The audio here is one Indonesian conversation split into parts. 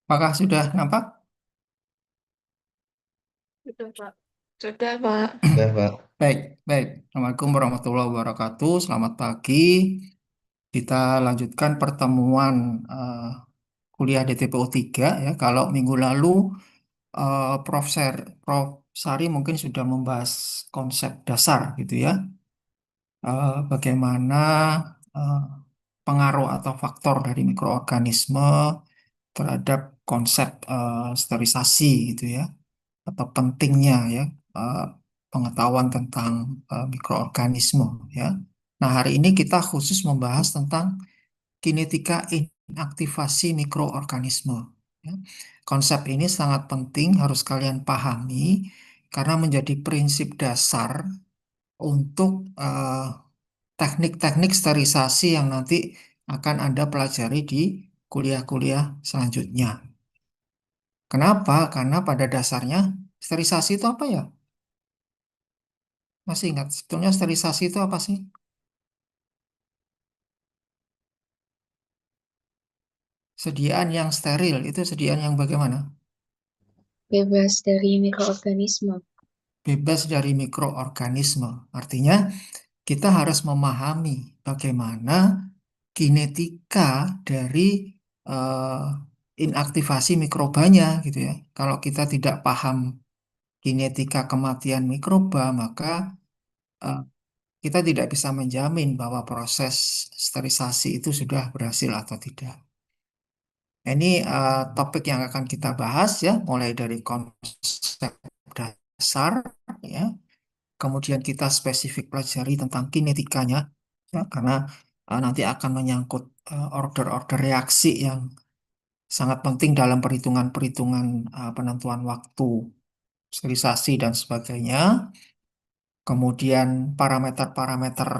Apakah sudah nampak? Sudah, Pak. Sudah, Pak. Udah, Pak. Baik, baik. Assalamualaikum warahmatullahi wabarakatuh. Selamat pagi. Kita lanjutkan pertemuan eh, kuliah DTPO 3 ya. Kalau minggu lalu Prof. Sari mungkin sudah membahas konsep dasar gitu ya. Bagaimana eh, pengaruh atau faktor dari mikroorganisme terhadap konsep sterilisasi gitu ya. Atau pentingnya ya eh, pengetahuan tentang mikroorganisme ya. Nah, hari ini kita khusus membahas tentang kinetika inaktivasi mikroorganisme. Ya. Konsep ini sangat penting harus kalian pahami karena menjadi prinsip dasar untuk teknik-teknik sterilisasi yang nanti akan Anda pelajari di kuliah-kuliah selanjutnya. Kenapa? Karena pada dasarnya sterilisasi itu apa ya? Masih ingat, sebetulnya sterilisasi itu apa sih? Sediaan yang steril, itu sediaan yang bagaimana? Bebas dari mikroorganisme. Bebas dari mikroorganisme. Artinya, kita harus memahami bagaimana kinetika dari eh, inaktivasi mikrobanya, gitu ya. Kalau kita tidak paham kinetika kematian mikroba, maka eh, kita tidak bisa menjamin bahwa proses sterilisasi itu sudah berhasil atau tidak. Nah, ini topik yang akan kita bahas ya, mulai dari konsep dasar ya, kemudian kita spesifik pelajari tentang kinetikanya ya, karena nanti akan menyangkut order-order reaksi yang sangat penting dalam perhitungan-perhitungan penentuan waktu sterilisasi dan sebagainya. Kemudian parameter-parameter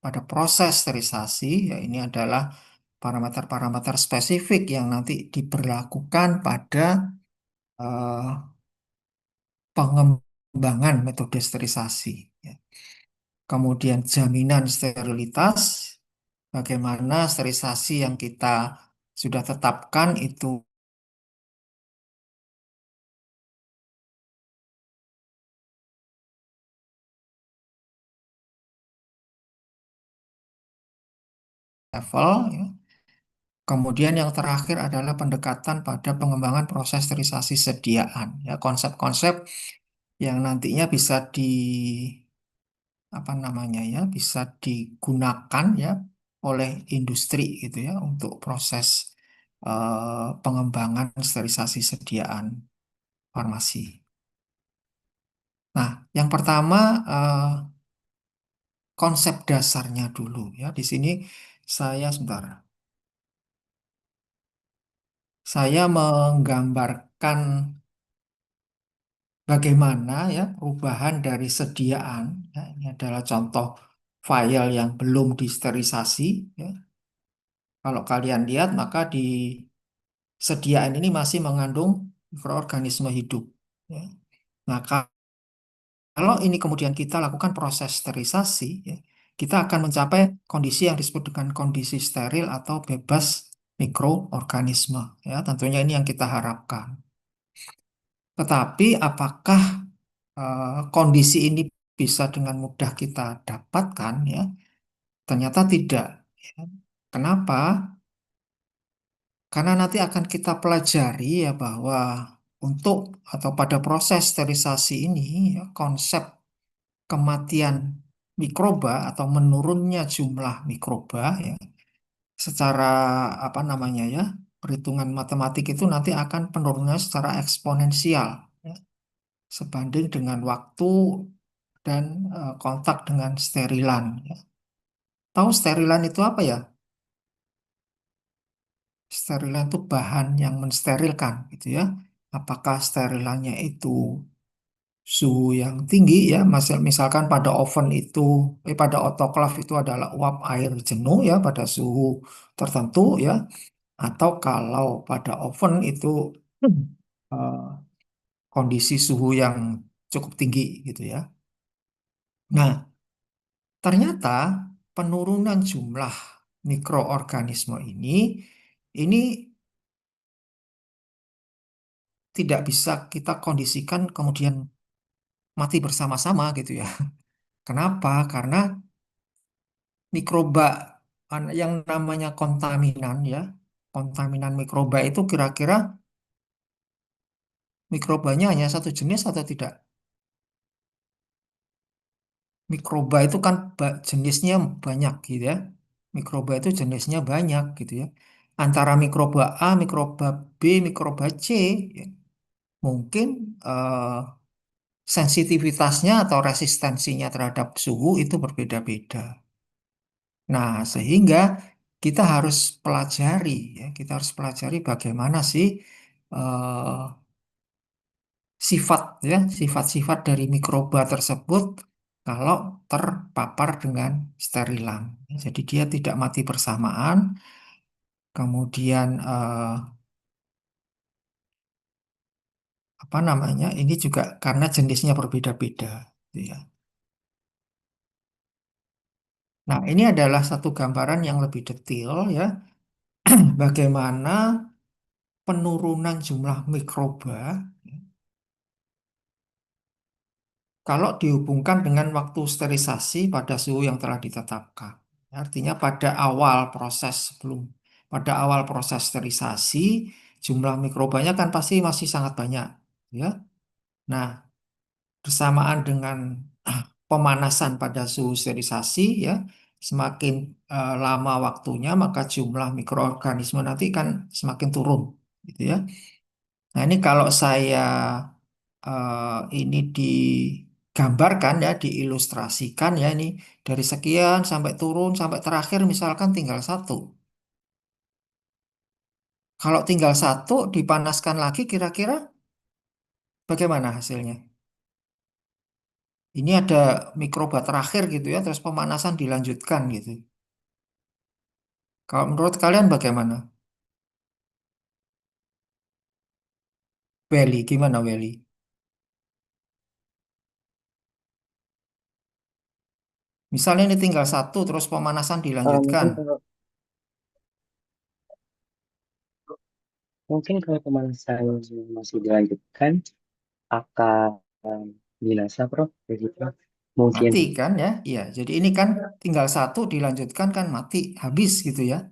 pada proses sterilisasi, ya ini adalah parameter-parameter spesifik yang nanti diberlakukan pada eh, pengembangan metode sterilisasi. Ya. Kemudian jaminan sterilitas, bagaimana sterilisasi yang kita sudah tetapkan itu level. Ya. Kemudian yang terakhir adalah pendekatan pada pengembangan proses sterilisasi sediaan. Ya, konsep-konsep yang nantinya bisa di apa namanya ya bisa digunakan ya oleh industri gitu ya untuk proses pengembangan sterilisasi sediaan farmasi. Nah, yang pertama konsep dasarnya dulu ya. Di sini saya sebentar. Saya menggambarkan bagaimana ya perubahan dari sediaan. Ya, ini adalah contoh file yang belum disterilisasi. Ya. Kalau kalian lihat maka di sediaan ini masih mengandung mikroorganisme hidup. Ya. Nah, kalau ini kemudian kita lakukan proses sterilisasi, ya, kita akan mencapai kondisi yang disebut dengan kondisi steril atau bebas mikroorganisme. Ya, tentunya ini yang kita harapkan. Tetapi apakah kondisi ini bisa dengan mudah kita dapatkan? Ya, ternyata tidak. Ya. Kenapa? Karena nanti akan kita pelajari ya bahwa untuk atau pada proses sterilisasi ini ya, konsep kematian mikroba atau menurunnya jumlah mikroba ya secara apa namanya ya perhitungan matematik itu nanti akan penurunannya secara eksponensial ya, sebanding dengan waktu dan kontak dengan sterilan ya. Tahu sterilan itu apa ya? Sterilan itu bahan yang mensterilkan gitu ya. Apakah sterilannya itu suhu yang tinggi ya, misalkan pada oven itu, pada autoclave itu adalah uap air jenuh ya pada suhu tertentu ya, atau kalau pada oven itu eh, kondisi suhu yang cukup tinggi gitu ya. Nah, ternyata penurunan jumlah mikroorganisme ini tidak bisa kita kondisikan kemudian mati bersama-sama gitu ya. Kenapa? Karena mikroba yang namanya kontaminan ya, kontaminan mikroba itu kira-kira mikrobanya hanya satu jenis atau tidak? Mikroba itu kan jenisnya banyak gitu ya. Mikroba itu jenisnya banyak gitu ya. Antara mikroba A, mikroba B, mikroba C, ya, mungkin eh, sensitivitasnya atau resistensinya terhadap suhu itu berbeda-beda. Nah, sehingga kita harus pelajari ya, kita harus pelajari bagaimana sih eh, sifat ya, sifat-sifat dari mikroba tersebut kalau terpapar dengan sterilan. Jadi dia tidak mati bersamaan, kemudian apa namanya? Ini juga karena jenisnya berbeda-beda, gitu ya. Nah, ini adalah satu gambaran yang lebih detail ya, bagaimana penurunan jumlah mikroba kalau dihubungkan dengan waktu sterilisasi pada suhu yang telah ditetapkan. Artinya pada awal proses sterilisasi jumlah mikrobanya kan pasti masih sangat banyak, ya. Nah, bersamaan dengan pemanasan pada suhu sterilisasi ya, semakin lama waktunya maka jumlah mikroorganisme nanti kan semakin turun, gitu ya. Nah, ini kalau saya ini digambarkan ya, diilustrasikan ya, ini dari sekian sampai turun sampai terakhir misalkan tinggal satu. Kalau tinggal satu dipanaskan lagi kira-kira bagaimana hasilnya? Ini ada mikroba terakhir gitu ya, terus pemanasan dilanjutkan gitu. Kalau menurut kalian bagaimana? Welly, gimana Welly? Misalnya ini tinggal satu, terus pemanasan dilanjutkan. Mungkin kalau pemanasan masih dilanjutkan akan binasa, Prof. Begitu. Mungkin. Mati kan ya? Iya, jadi ini kan tinggal satu dilanjutkan kan mati, habis gitu ya.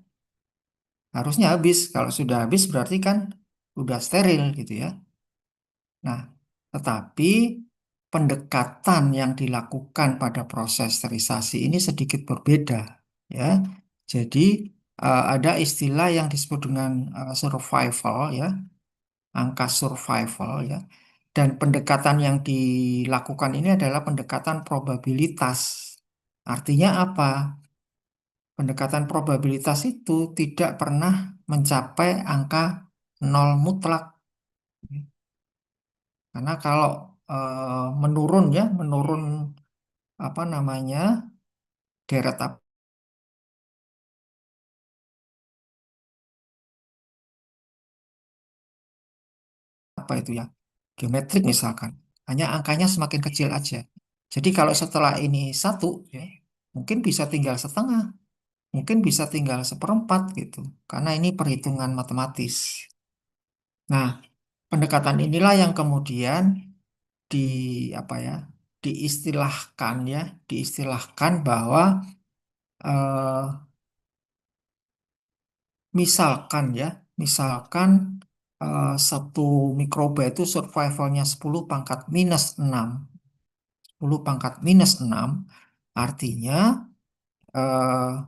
Harusnya habis. Kalau sudah habis berarti kan udah steril gitu ya. Nah, tetapi pendekatan yang dilakukan pada proses sterilisasi ini sedikit berbeda ya. Jadi ada istilah yang disebut dengan survival ya, angka survival ya. Dan pendekatan yang dilakukan ini adalah pendekatan probabilitas. Artinya apa? Pendekatan probabilitas itu tidak pernah mencapai angka nol mutlak. Karena kalau menurun ya, menurun apa namanya, deret apa itu ya, geometrik misalkan, hanya angkanya semakin kecil aja. Jadi kalau setelah ini satu, ya, mungkin bisa tinggal setengah, mungkin bisa tinggal seperempat gitu, karena ini perhitungan matematis. Nah, pendekatan inilah yang kemudian di apa ya, diistilahkan ya, diistilahkan bahwa eh, misalkan ya, misalkan satu mikroba itu survivalnya 10 pangkat minus 6, 10 pangkat minus 6, artinya eh,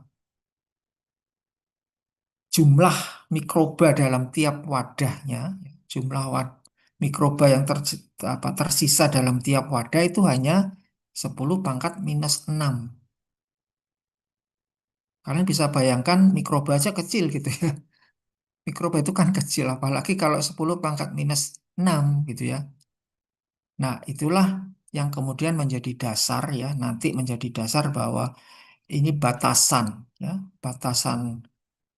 jumlah mikroba dalam tiap wadahnya, jumlah mikroba yang tersisa dalam tiap wadah itu hanya 10 pangkat minus 6. Kalian bisa bayangkan mikroba aja kecil gitu ya. Mikroba itu kan kecil, apalagi kalau 10 pangkat minus 6 gitu ya. Nah, itulah yang kemudian menjadi dasar ya, nanti menjadi dasar bahwa ini batasan ya, batasan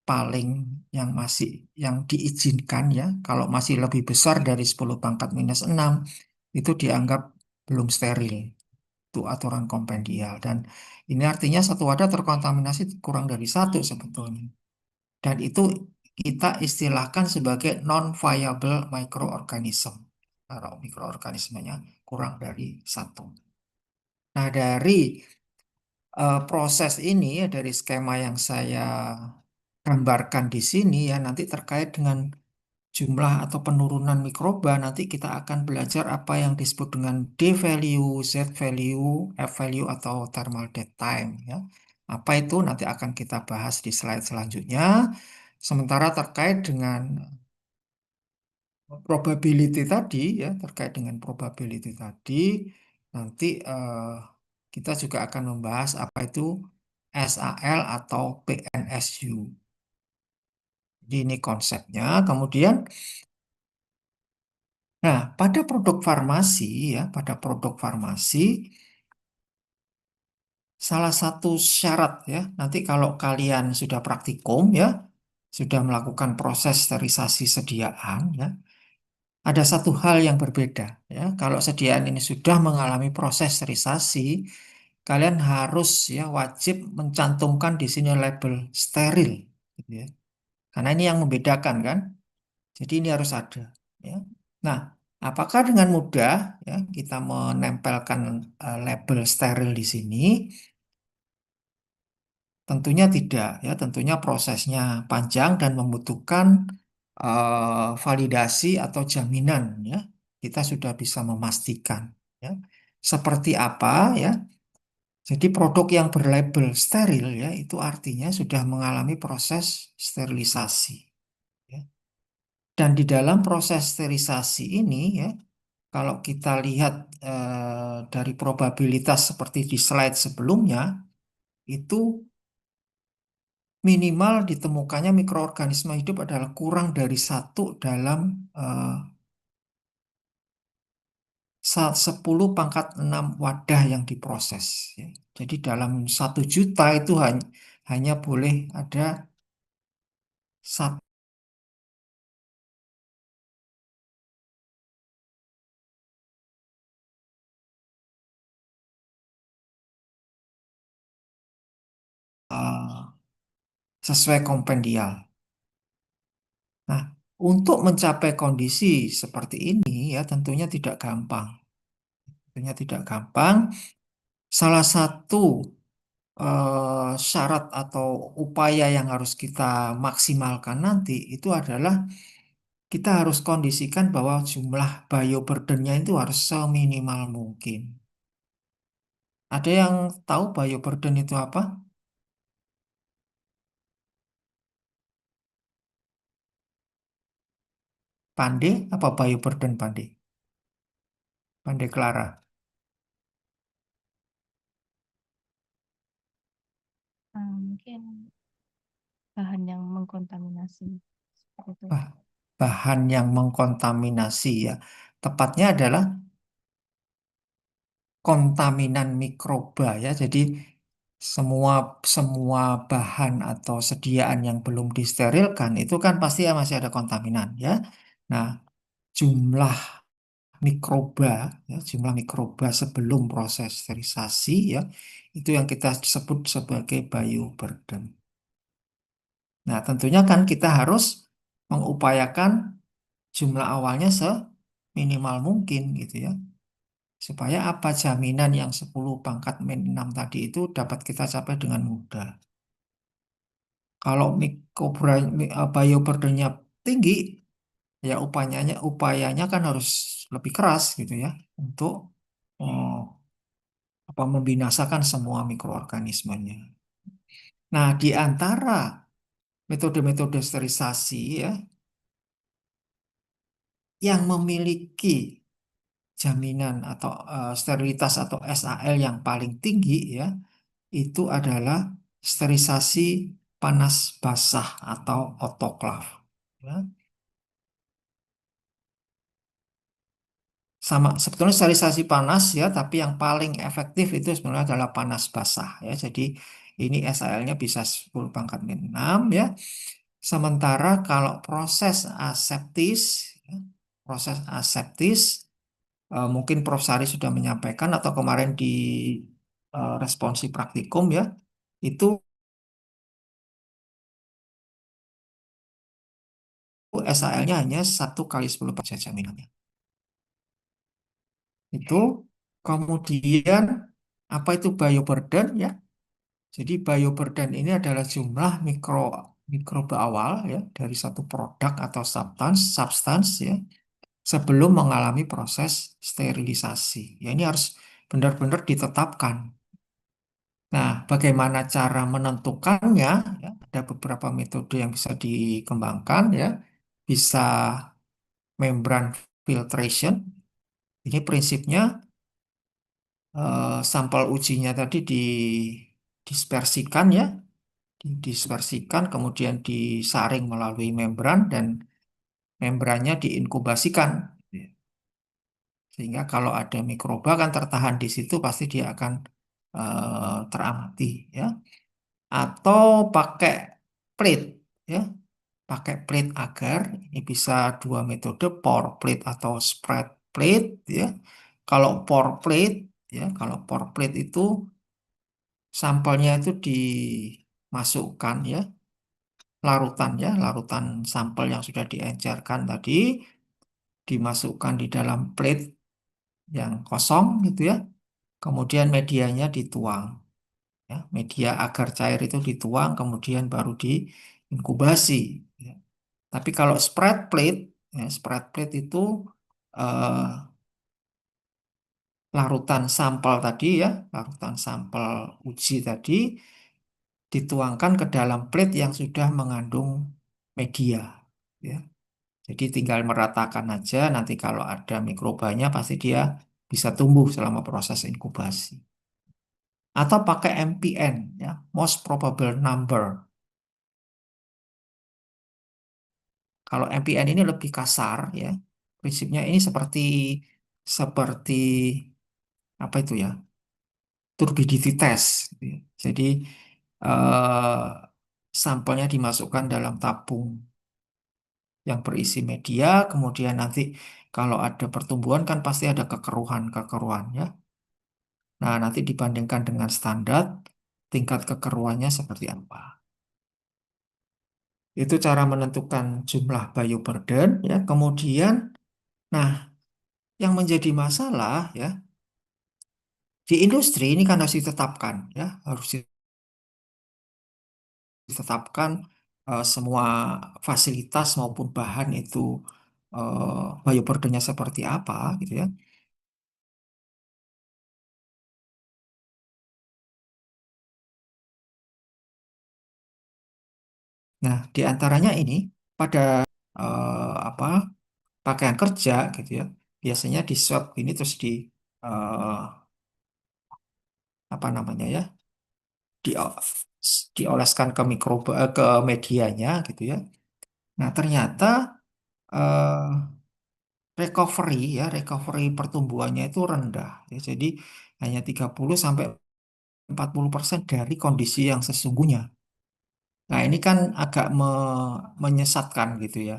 paling yang masih yang diizinkan ya. Kalau masih lebih besar dari 10 pangkat minus 6 itu dianggap belum steril. Itu aturan kompendial dan ini artinya satu wadah terkontaminasi kurang dari satu sebetulnya. Dan itu kita istilahkan sebagai non-viable microorganism. Kalau mikroorganismenya kurang dari satu. Nah, dari proses ini, ya, dari skema yang saya gambarkan di sini, ya, nanti terkait dengan jumlah atau penurunan mikroba, nanti kita akan belajar apa yang disebut dengan D value, Z value, F value, atau thermal dead time. Ya. Apa itu nanti akan kita bahas di slide selanjutnya. Sementara terkait dengan probability tadi, ya, terkait dengan probability tadi, nanti kita juga akan membahas apa itu SAL atau PNSU. Jadi ini konsepnya. Kemudian, nah, pada produk farmasi, ya, pada produk farmasi, salah satu syarat, ya, nanti kalau kalian sudah praktikum, ya, sudah melakukan proses sterilisasi sediaan, ya, ada satu hal yang berbeda, ya. Kalau sediaan ini sudah mengalami proses sterilisasi, kalian harus, ya, wajib mencantumkan di sini label steril, gitu ya. Karena ini yang membedakan, kan. Jadi ini harus ada, ya. Nah, apakah dengan mudah, ya, kita menempelkan label steril di sini? Tentunya tidak, ya. Tentunya prosesnya panjang dan membutuhkan validasi atau jaminan, ya. Kita sudah bisa memastikan, ya. Seperti apa, ya? Jadi produk yang berlabel steril, ya, itu artinya sudah mengalami proses sterilisasi, ya. Dan di dalam proses sterilisasi ini, ya, kalau kita lihat dari probabilitas seperti di slide sebelumnya, itu minimal ditemukannya mikroorganisme hidup adalah kurang dari satu dalam 10 pangkat 6 wadah yang diproses, ya. Jadi dalam 1 juta itu hanya boleh ada satu. Sesuai kompendial. Nah, untuk mencapai kondisi seperti ini, ya, tentunya tidak gampang. Tentunya tidak gampang. Salah satu syarat atau upaya yang harus kita maksimalkan nanti itu adalah kita harus kondisikan bahwa jumlah bioburden-nya itu harus seminimal mungkin. Ada yang tahu bioburden itu apa? Pande apa bioburden Pande? Pande Clara. Mungkin bahan yang mengkontaminasi seperti itu. Bah- Bahan yang mengkontaminasi, ya. Tepatnya adalah kontaminan mikroba, ya. Jadi semua semua bahan atau sediaan yang belum disterilkan itu kan pasti ya masih ada kontaminan, ya. Nah, jumlah mikroba, ya, jumlah mikroba sebelum proses sterilisasi, ya, itu yang kita sebut sebagai bioburden. Nah, tentunya kan kita harus mengupayakan jumlah awalnya seminimal mungkin, gitu ya. Supaya apa jaminan yang 10 pangkat min 6 tadi itu dapat kita capai dengan mudah. Kalau bioburdennya tinggi, ya upayanya kan harus lebih keras, gitu ya, untuk eh, membinasakan semua mikroorganismenya. Nah, di antara metode-metode sterilisasi, ya, yang memiliki jaminan atau sterilitas atau SAL yang paling tinggi, ya, itu adalah sterilisasi panas basah atau autoklav, ya. Sama sebetulnya sterilisasi panas, ya, tapi yang paling efektif itu sebenarnya adalah panas basah, ya. Jadi ini SAL-nya bisa 10 pangkat min 6, ya. Sementara kalau proses aseptis, ya, proses aseptis, mungkin Prof. Sari sudah menyampaikan atau kemarin di responsi praktikum, ya, itu SAL-nya hanya 1 kali 10 saja jaminannya. Itu kemudian apa itu bioburden ya? Jadi bioburden ini adalah jumlah mikroba awal ya dari satu produk atau substance ya sebelum mengalami proses sterilisasi. Ya ini harus benar-benar ditetapkan. Nah, bagaimana cara menentukannya? Ya, ada beberapa metode yang bisa dikembangkan ya. Bisa membran filtration. Ini prinsipnya sampel ujinya tadi dispersikan ya, dispersikan kemudian disaring melalui membran dan membrannya diinkubasikan. Sehingga kalau ada mikroba kan tertahan di situ pasti dia akan teramati ya. Atau pakai plate ya, pakai plate agar ini bisa dua metode pour plate atau spread plate ya. Kalau pour plate ya, kalau pour plate itu sampelnya itu dimasukkan ya, larutan ya, larutan sampel yang sudah diencerkan tadi dimasukkan di dalam plate yang kosong gitu ya. Kemudian medianya dituang ya, media agar cair itu dituang kemudian baru diinkubasi ya. Tapi kalau spread plate ya, spread plate itu eh, larutan sampel tadi ya, larutan sampel uji tadi dituangkan ke dalam plate yang sudah mengandung media ya. Jadi tinggal meratakan aja nanti kalau ada mikrobanya pasti dia bisa tumbuh selama proses inkubasi. Atau pakai MPN ya, most probable number. Kalau MPN ini lebih kasar ya. Prinsipnya ini seperti seperti apa itu ya? Turbidity test gitu ya. Jadi eh, sampelnya dimasukkan dalam tabung yang berisi media, kemudian nanti kalau ada pertumbuhan kan pasti ada kekeruhan-kekeruhan ya. Nah, nanti dibandingkan dengan standar, tingkat kekeruhannya seperti apa. Itu cara menentukan jumlah bioburden ya. Kemudian, nah yang menjadi masalah ya di industri ini kan harus ditetapkan ya, harus ditetapkan semua fasilitas maupun bahan itu bioburdennya seperti apa gitu ya. Nah, di antaranya ini pada apa pakaian kerja gitu ya. Biasanya di swab ini terus eh, apa namanya ya? di dioleskan ke ke medianya gitu ya. Nah, ternyata eh, recovery pertumbuhannya itu rendah ya. Jadi hanya 30 sampai 40% dari kondisi yang sesungguhnya. Nah, ini kan agak menyesatkan gitu ya.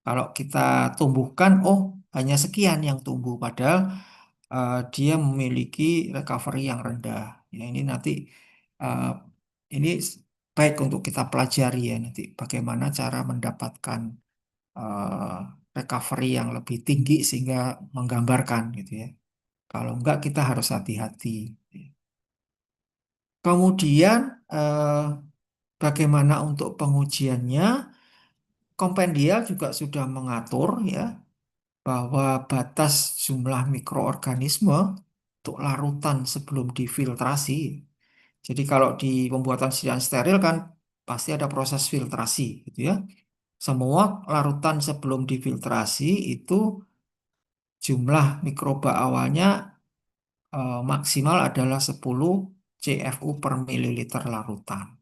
Kalau kita tumbuhkan, oh hanya sekian yang tumbuh, padahal dia memiliki recovery yang rendah. Ya, ini nanti eh, ini baik untuk kita pelajari ya nanti bagaimana cara mendapatkan eh, recovery yang lebih tinggi sehingga menggambarkan gitu ya. Kalau enggak kita harus hati-hati. Kemudian bagaimana untuk pengujiannya? Kompendial juga sudah mengatur ya bahwa batas jumlah mikroorganisme untuk larutan sebelum difiltrasi. Jadi kalau di pembuatan sediaan steril kan pasti ada proses filtrasi gitu ya. Semua larutan sebelum difiltrasi itu jumlah mikroba awalnya maksimal adalah 10 CFU per mililiter larutan.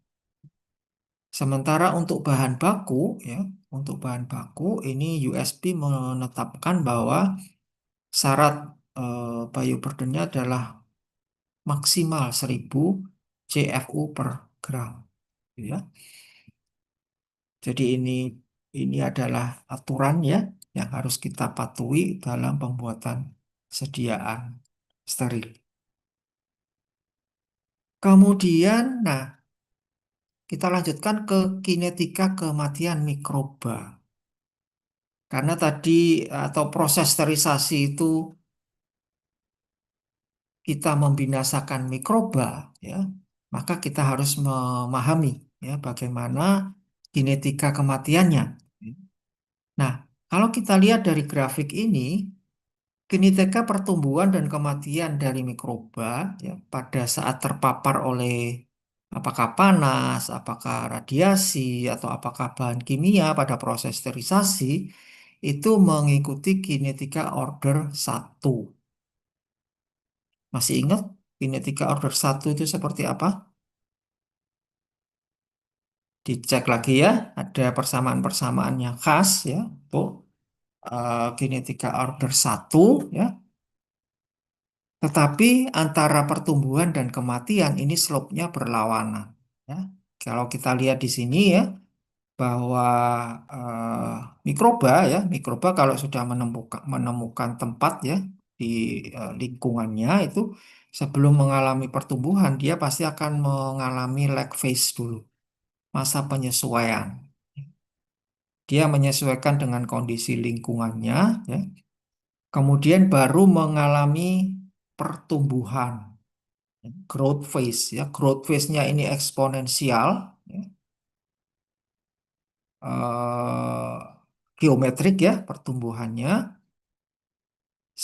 Sementara untuk bahan baku ya, untuk bahan baku ini USP menetapkan bahwa syarat bioburdennya adalah maksimal 1000 CFU per gram. Ya. Jadi ini adalah aturan ya yang harus kita patuhi dalam pembuatan sediaan steril. Kemudian, nah kita lanjutkan ke kinetika kematian mikroba. Karena tadi atau proses sterilisasi itu kita membinasakan mikroba, ya, maka kita harus memahami ya bagaimana kinetika kematiannya. Nah, kalau kita lihat dari grafik ini, kinetika pertumbuhan dan kematian dari mikroba ya, pada saat terpapar oleh apakah panas, apakah radiasi, atau apakah bahan kimia pada proses sterilisasi itu mengikuti kinetika order 1. Masih ingat kinetika order 1 itu seperti apa? Dicek lagi ya, ada persamaan-persamaan yang khas ya untuk kinetika order 1 ya. Tetapi antara pertumbuhan dan kematian ini slope-nya berlawanan. Ya. Kalau kita lihat di sini ya, bahwa mikroba ya, mikroba kalau sudah menemukan tempat ya di lingkungannya itu sebelum mengalami pertumbuhan, dia pasti akan mengalami lag phase dulu, masa penyesuaian. Dia menyesuaikan dengan kondisi lingkungannya, ya. Kemudian baru mengalami pertumbuhan. Growth phase ya, growth phase-nya ini eksponensial ya. eh, Geometrik ya pertumbuhannya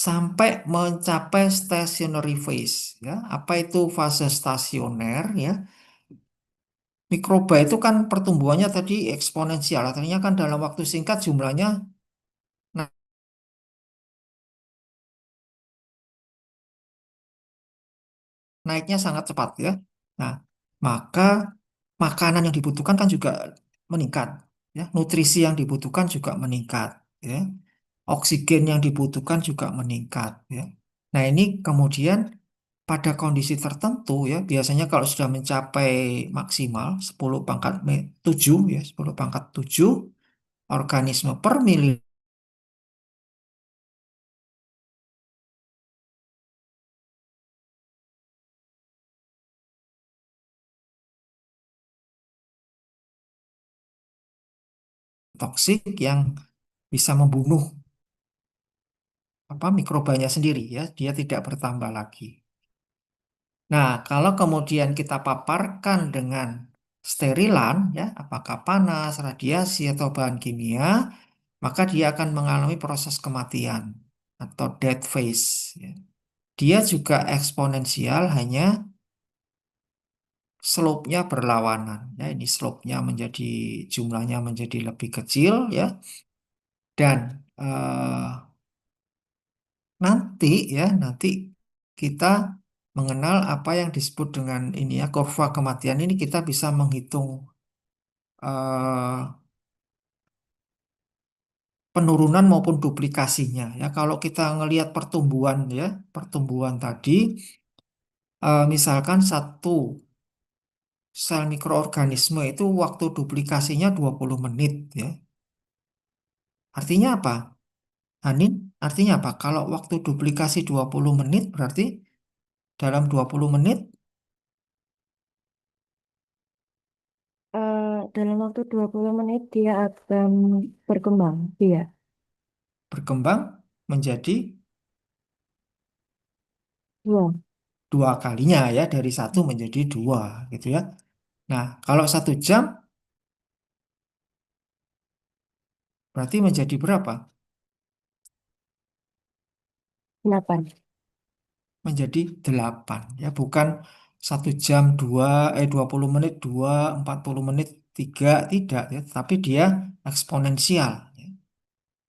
sampai mencapai stationary phase ya. Apa itu fase stasioner ya? Mikroba itu kan pertumbuhannya tadi eksponensial, artinya kan dalam waktu singkat jumlahnya naiknya sangat cepat ya. Nah, maka makanan yang dibutuhkan kan juga meningkat ya. Nutrisi yang dibutuhkan juga meningkat ya. Oksigen yang dibutuhkan juga meningkat ya. Nah, ini kemudian pada kondisi tertentu ya, biasanya kalau sudah mencapai maksimal 10 pangkat 7 ya, 10 pangkat 7 organisme per mililiter toksik yang bisa membunuh apa mikrobanya sendiri ya, dia tidak bertambah lagi. Nah, kalau kemudian kita paparkan dengan sterilan, ya, apakah panas, radiasi, atau bahan kimia, maka dia akan mengalami proses kematian atau death phase. Ya. Dia juga eksponensial, hanya slope-nya berlawanan. Ya, ini slope-nya menjadi jumlahnya menjadi lebih kecil, ya, dan nanti kita mengenal apa yang disebut dengan ini ya kurva kematian ini kita bisa menghitung eh, penurunan maupun duplikasinya ya. Kalau kita ngelihat pertumbuhan ya, pertumbuhan tadi misalkan satu sel mikroorganisme itu waktu duplikasinya 20 menit ya. Artinya apa? Hanin, artinya apa? Kalau waktu duplikasi 20 menit berarti dalam 20 menit Dalam waktu 20 menit dia akan berkembang, dia. berkembang menjadi Dua. dua kalinya ya, dari satu menjadi dua gitu ya. Nah, kalau 1 jam berarti menjadi berapa? Delapan. Menjadi 8 ya, bukan 1 jam dua 20 menit dua, 40 menit tiga, tidak ya, tapi dia eksponensial ya.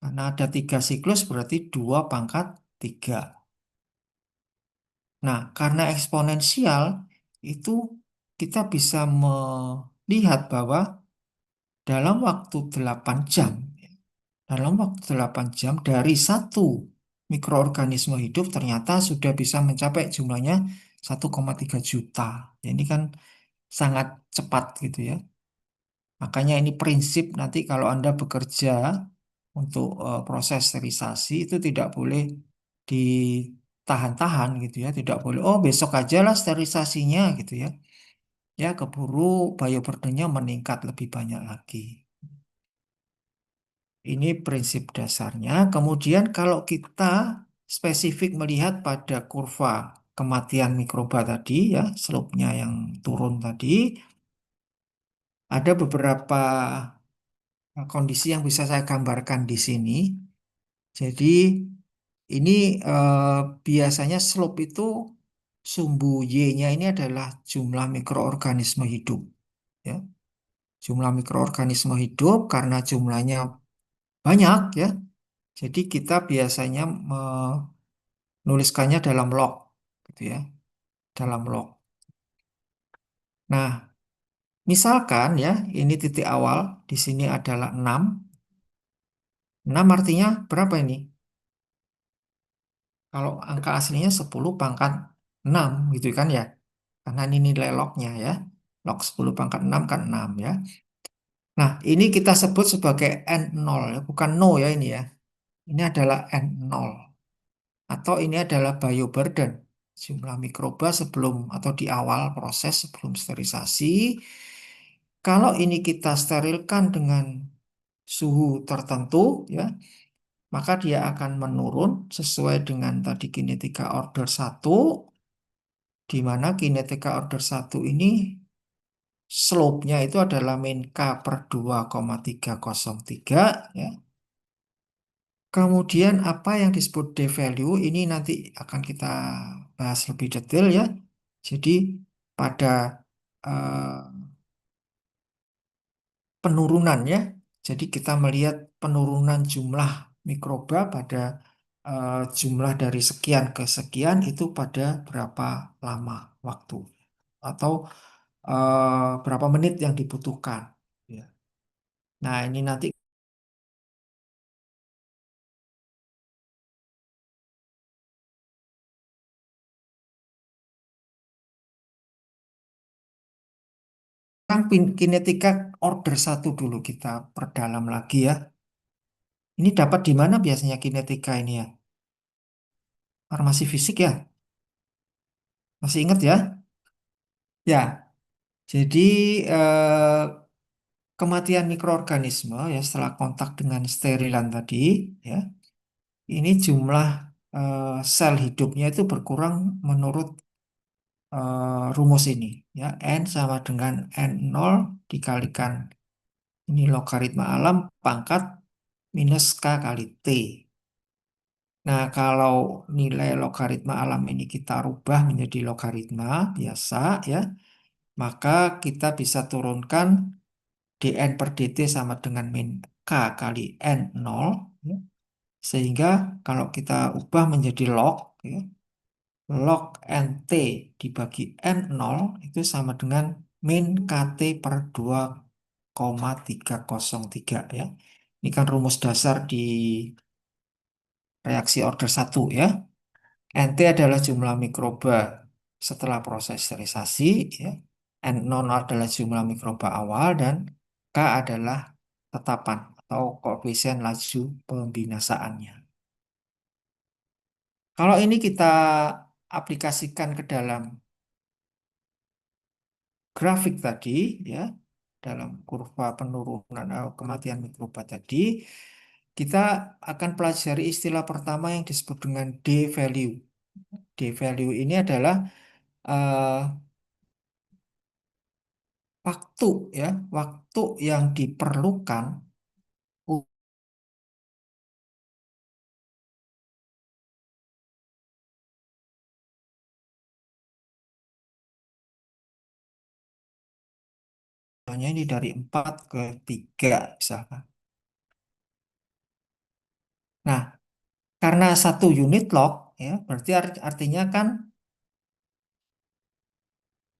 Karena ada 3 siklus berarti 2 pangkat 3. Nah, karena eksponensial itu kita bisa melihat bahwa dalam waktu 8 jam dalam waktu 8 jam dari satu mikroorganisme hidup ternyata sudah bisa mencapai jumlahnya 1,3 juta. Ya, ini kan sangat cepat gitu ya. Makanya ini prinsip nanti kalau Anda bekerja untuk proses sterilisasi itu tidak boleh ditahan-tahan gitu ya. Tidak boleh, oh besok aja lah sterilisasinya gitu ya. ya keburu bioburdennya meningkat lebih banyak lagi. Ini prinsip dasarnya. Kemudian kalau kita spesifik melihat pada kurva kematian mikroba tadi, ya, slope-nya yang turun tadi, ada beberapa kondisi yang bisa saya gambarkan di sini. Jadi ini biasanya slope itu sumbu Y-nya ini adalah jumlah mikroorganisme hidup. Ya. Jumlah mikroorganisme hidup karena jumlahnya banyak, ya. Jadi kita biasanya menuliskannya dalam log, gitu ya, dalam log. Nah, misalkan ya, ini titik awal, di sini adalah 6. 6 artinya berapa ini? Kalau angka aslinya 10 pangkat 6 gitu kan ya. Karena ini nilai lognya ya. Log 10 pangkat 6 kan 6 ya. Nah, ini kita sebut sebagai N0 ya, bukan no ya ini ya. Ini adalah N0. Atau ini adalah bioburden, jumlah mikroba sebelum atau di awal proses sebelum sterilisasi. Kalau ini kita sterilkan dengan suhu tertentu ya, maka dia akan menurun sesuai dengan tadi kinetika order 1, di mana kinetika order 1 ini slope-nya itu adalah min K per 2,303 ya. Kemudian apa yang disebut D value ini nanti akan kita bahas lebih detail ya. Jadi pada eh, penurunan ya. Jadi kita melihat penurunan jumlah mikroba pada jumlah dari sekian ke sekian itu pada berapa lama waktu atau berapa menit yang dibutuhkan. Ya. Nah ini nanti kan kinetika order 1 dulu kita perdalam lagi ya. Ini dapat di mana biasanya kinetika ini ya? Farmasi fisik ya? Masih ingat ya? Ya, jadi eh, kematian mikroorganisme ya setelah kontak dengan sterilan tadi ya, ini jumlah sel hidupnya itu berkurang menurut rumus ini ya. N sama dengan N0 dikalikan ini logaritma alam pangkat minus K kali T. Nah, kalau nilai logaritma alam ini kita rubah menjadi logaritma biasa ya, maka kita bisa turunkan dN per dt sama dengan min K kali N0 ya. Sehingga kalau kita ubah menjadi log ya, log NT dibagi N0 itu sama dengan min KT per 2,303 ya. Ini kan rumus dasar di reaksi order 1 ya. NT adalah jumlah mikroba setelah proses sterilisasi ya. N0 adalah jumlah mikroba awal dan K adalah tetapan atau koefisien laju pembinasaannya. Kalau ini kita aplikasikan ke dalam grafik tadi ya, dalam kurva penurunan kematian mikroba tadi, kita akan pelajari istilah pertama yang disebut dengan D value. D value ini adalah eh, waktu ya, waktu yang diperlukan contohnya ini dari 4 ke 3 misalkan. Nah, karena satu unit log ya, berarti artinya kan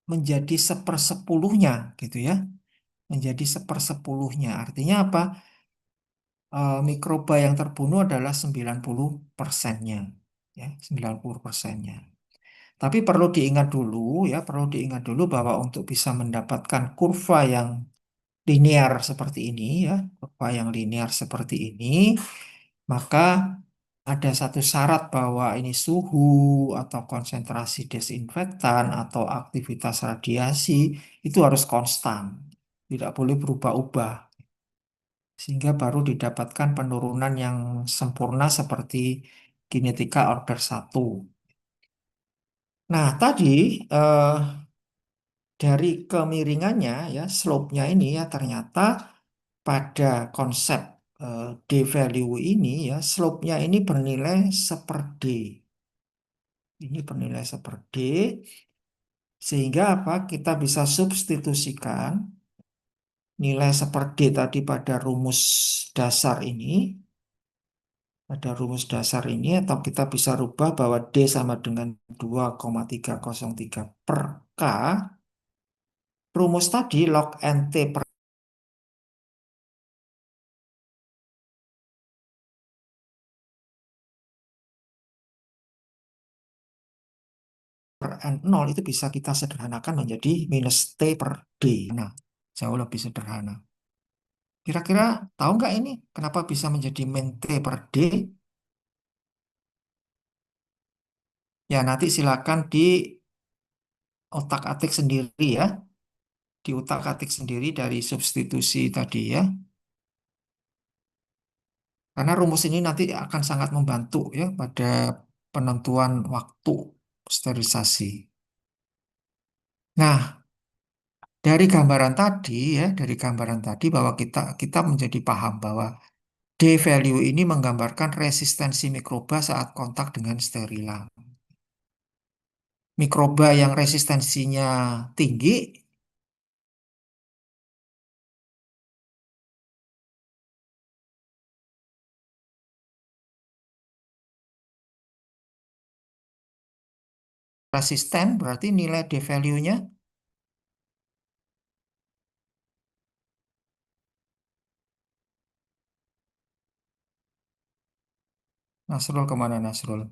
menjadi sepersepuluhnya gitu ya. Menjadi sepersepuluhnya. Artinya apa? Mikroba yang terbunuh adalah 90%-nya. Ya, 90%-nya. Tapi perlu diingat dulu ya, perlu diingat dulu bahwa untuk bisa mendapatkan kurva yang linear seperti ini ya, kurva yang linear seperti ini, maka ada satu syarat bahwa ini suhu atau konsentrasi desinfektan atau aktivitas radiasi itu harus konstan, tidak boleh berubah-ubah, sehingga baru didapatkan penurunan yang sempurna seperti kinetika order satu. Nah, tadi eh, dari kemiringannya ya, slope-nya ini ya ternyata pada konsep D value ini ya, slope-nya ini bernilai seper D. Ini bernilai seper D, sehingga apa? Kita bisa substitusikan nilai seper D tadi pada rumus dasar ini, atau kita bisa rubah bahwa D sama dengan 2,303 per K. Rumus tadi log NT per N0 itu bisa kita sederhanakan menjadi minus T per D. Nah, jauh lebih sederhana. Kira-kira tahu nggak ini kenapa bisa menjadi min T per D? Ya, nanti silakan di otak-atik sendiri ya. Di otak-atik sendiri dari substitusi tadi ya. Karena rumus ini nanti akan sangat membantu ya pada penentuan waktu sterilisasi. Nah, dari gambaran tadi bahwa kita menjadi paham bahwa D value ini menggambarkan resistensi mikroba saat kontak dengan sterilan. Mikroba yang resistensinya tinggi resisten berarti nilai D value-nya Nasrul kemana Nasrul?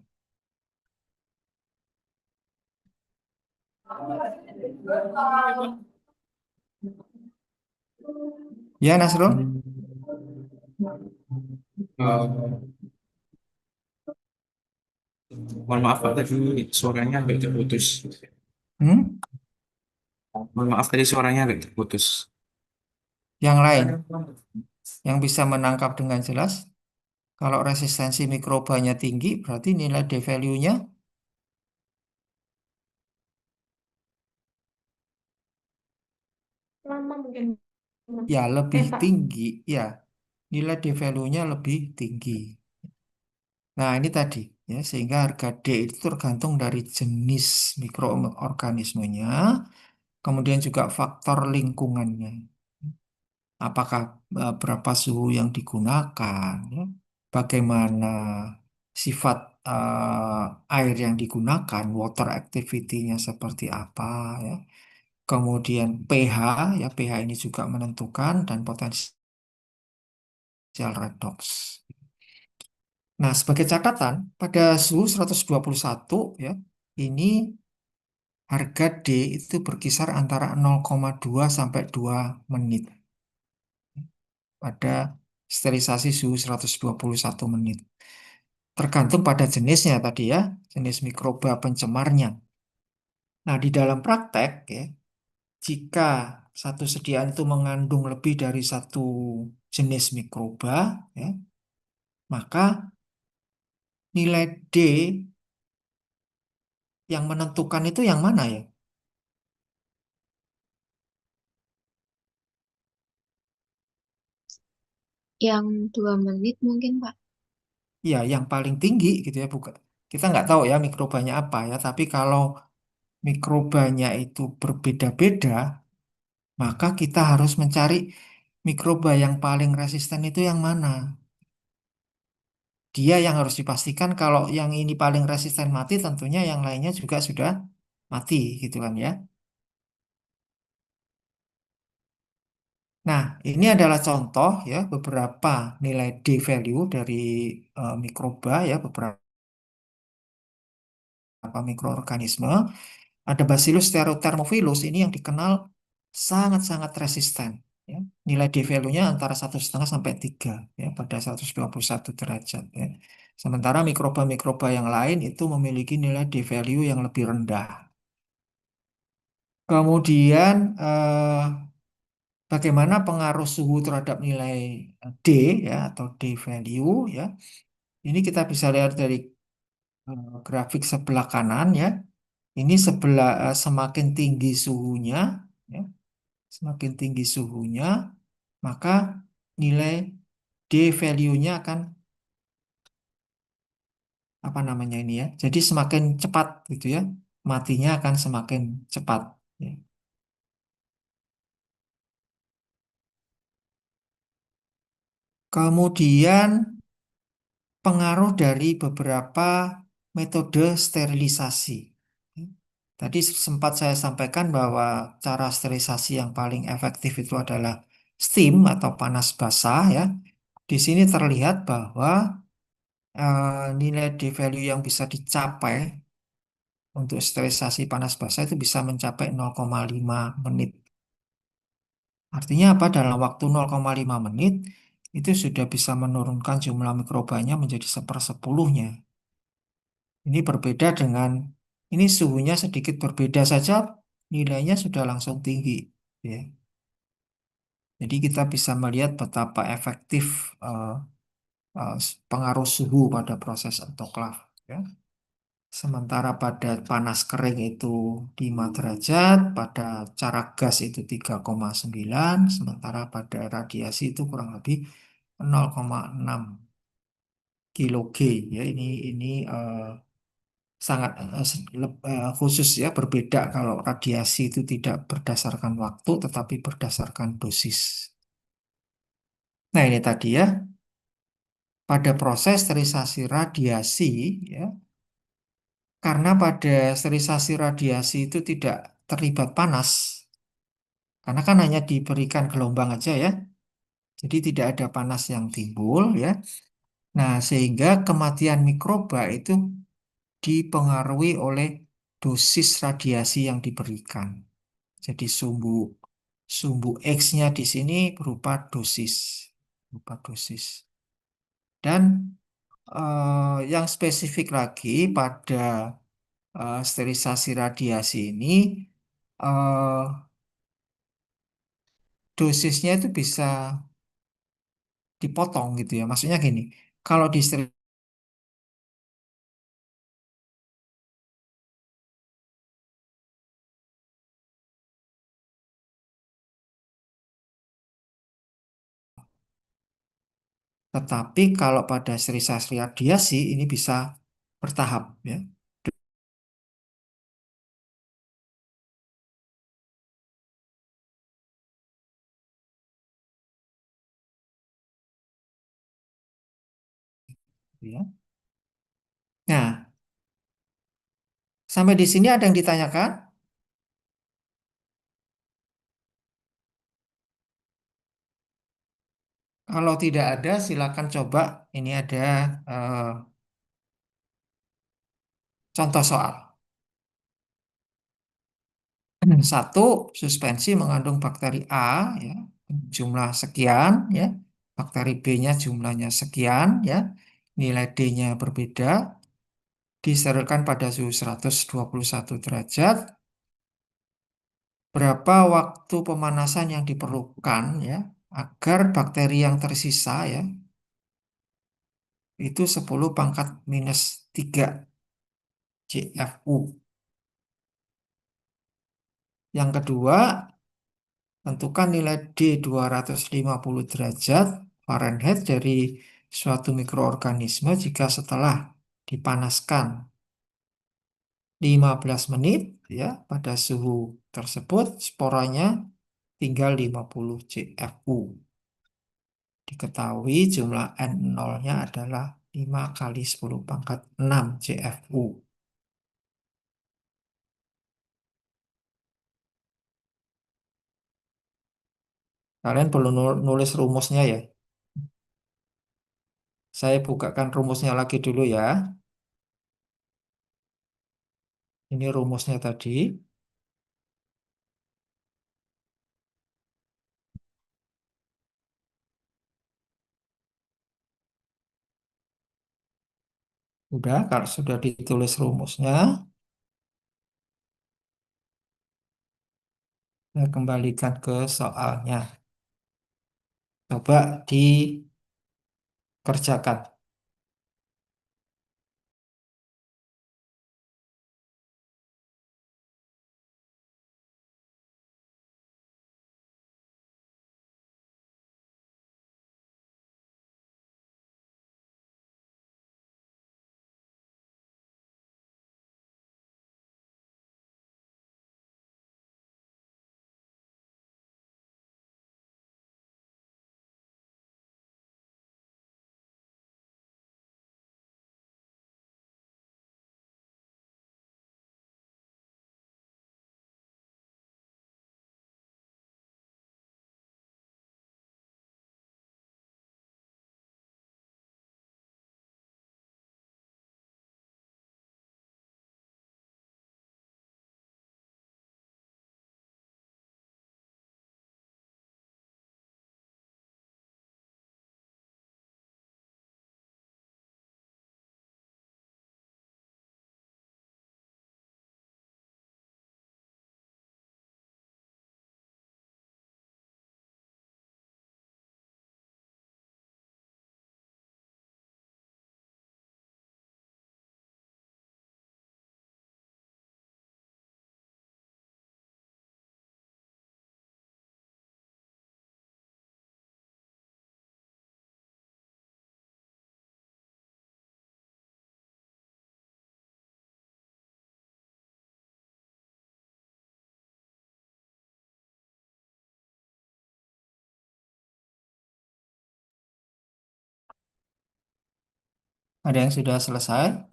Ya Nasrul? Eh, mohon maaf Pak, tadi suaranya agak terputus. Hmm? Mohon maaf tadi suaranya agak terputus. Yang lain yang bisa menangkap dengan jelas kalau resistensi mikrobanya tinggi berarti nilai D value-nya Lama mungkin. ya lebih Pak. tinggi ya, nilai D value-nya lebih tinggi. Nah, ini tadi ya, sehingga harga D itu tergantung dari jenis mikroorganismenya, kemudian juga faktor lingkungannya. Apakah berapa suhu yang digunakan, ya, bagaimana sifat air yang digunakan, water activity-nya seperti apa, ya. Kemudian pH, ya pH ini juga menentukan dan potensial redox. Nah, sebagai catatan, pada suhu 121 ya, ini harga D itu berkisar antara 0,2 sampai 2 menit pada sterilisasi suhu 121 menit. Tergantung pada jenisnya tadi ya, jenis mikroba pencemarnya. Nah, di dalam praktek ya, jika satu sediaan itu mengandung lebih dari satu jenis mikroba, ya, maka nilai D yang menentukan itu yang mana ya? Yang 2 menit mungkin, Pak. Ya, yang paling tinggi gitu ya, bukan. Kita nggak tahu ya mikrobanya apa ya, tapi kalau mikrobanya itu berbeda-beda, maka kita harus mencari mikroba yang paling resisten itu yang mana. Dia yang harus dipastikan kalau yang ini paling resisten mati, tentunya yang lainnya juga sudah mati gitu kan ya. Nah, ini adalah contoh ya beberapa nilai D value dari mikroba ya, beberapa mikroorganisme. Ada Bacillus thermophilus ini yang dikenal sangat-sangat resisten. Ya. Nilai D value-nya antara 1,5 sampai 3 ya pada 121 derajat. Ya. Sementara mikroba-mikroba yang lain itu memiliki nilai D value yang lebih rendah. Kemudian bagaimana pengaruh suhu terhadap nilai D ya atau D value ya. Ini kita bisa lihat dari grafik sebelah kanan ya. Ini semakin tinggi suhunya ya, semakin tinggi suhunya, maka nilai D value-nya akan apa namanya ini ya. Jadi semakin cepat gitu ya. Matinya akan semakin cepat ya. Kemudian pengaruh dari beberapa metode sterilisasi. Tadi sempat saya sampaikan bahwa cara sterilisasi yang paling efektif itu adalah steam atau panas basah ya. Di sini terlihat bahwa nilai D value yang bisa dicapai untuk sterilisasi panas basah itu bisa mencapai 0,5 menit. Artinya apa? Dalam waktu 0,5 menit itu sudah bisa menurunkan jumlah mikrobanya menjadi sepersepuluhnya. Ini berbeda dengan ini suhunya sedikit berbeda saja nilainya sudah langsung tinggi. Ya. Jadi kita bisa melihat betapa efektif eh, pengaruh suhu pada proses autoklav. Ya. Sementara pada panas kering itu 5 derajat, pada cara gas itu 3,9, sementara pada radiasi itu kurang lebih 0,6 kilo G. Ya, ini sangat khusus ya, berbeda kalau radiasi itu tidak berdasarkan waktu tetapi berdasarkan dosis. Nah, ini tadi ya, pada proses sterilisasi radiasi ya, karena pada sterilisasi radiasi itu tidak terlibat panas, karena kan hanya diberikan gelombang aja ya, jadi tidak ada panas yang timbul ya. Nah, sehingga kematian mikroba itu dipengaruhi oleh dosis radiasi yang diberikan. Jadi sumbu sumbu X-nya di sini berupa dosis. Dan yang spesifik lagi pada sterilisasi radiasi ini eh, dosisnya itu bisa dipotong gitu ya. Maksudnya gini, kalau di tetapi kalau pada sterilisasi radiasi ini bisa bertahap ya. Ya. Nah, sampai di sini ada yang ditanyakan? Kalau tidak ada, silakan coba. Ini ada eh, contoh soal. Satu, suspensi mengandung bakteri A, ya, jumlah sekian, ya. Bakteri B-nya jumlahnya sekian, ya. Nilai D-nya berbeda. Disterilkan pada suhu 121 derajat. Berapa waktu pemanasan yang diperlukan, ya, agar bakteri yang tersisa, ya, itu 10 pangkat minus 3 CFU. Yang kedua, tentukan nilai D 250 derajat Fahrenheit dari suatu mikroorganisme jika setelah dipanaskan 15 menit ya pada suhu tersebut sporanya tinggal 50 CFU. Diketahui jumlah N0-nya adalah 5 kali 10 pangkat 6 CFU. Kalian perlu nulis rumusnya ya. Saya bukakan rumusnya lagi dulu ya. Ini rumusnya tadi. Udah, kalau sudah ditulis rumusnya, saya kembalikan ke soalnya. Coba dikerjakan. Ada yang sudah selesai?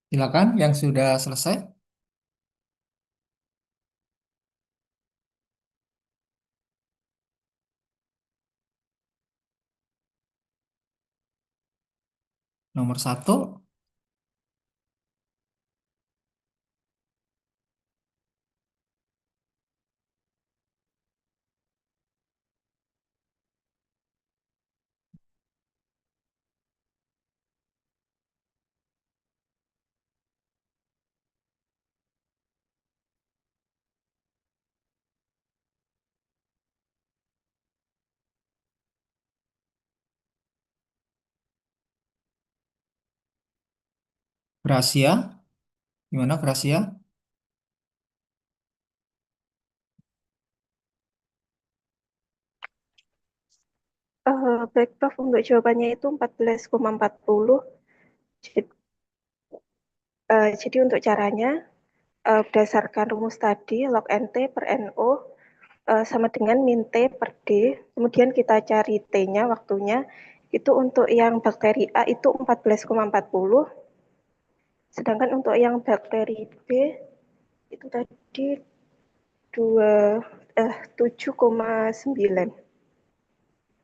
Silakan yang sudah selesai. Nomor satu, Gracia. Gimana Gracia? Baik, Prof. Untuk jawabannya itu 14,40. Jadi, jadi untuk caranya, berdasarkan rumus tadi, log NT per NO sama dengan min T per D. Kemudian kita cari T-nya, waktunya. Itu untuk yang bakteri A itu 14,40. Sedangkan untuk yang bakteri B itu tadi 7,9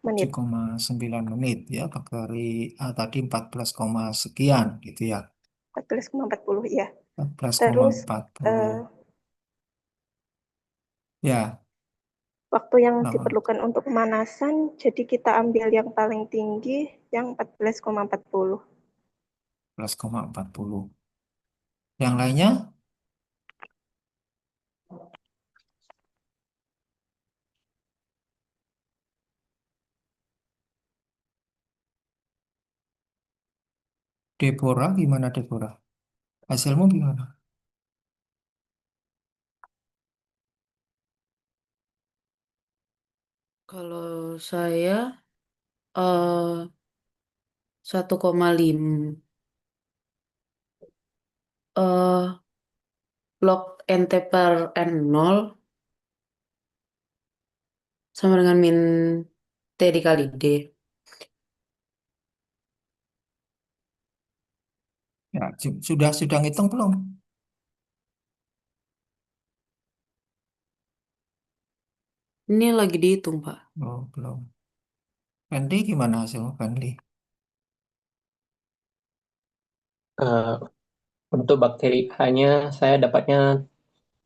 menit. 7,9 menit ya. Bakteri A tadi 14, sekian gitu ya. 14,40 ya. Terus 14,40. Ya, waktu yang nah, diperlukan untuk pemanasan, jadi kita ambil yang paling tinggi, yang 14,40. 14,40. Yang lainnya, Deborah, gimana Deborah? Hasilmu gimana? Kalau saya eh 1,5 eh log NT per N0 sama dengan min T dikali D. Ya, sudah ngitung belum? Ini lagi dihitung, Pak. Oh, belum. Fandi gimana hasilnya, Fandi? Eh, untuk bakteri A-nya saya dapatnya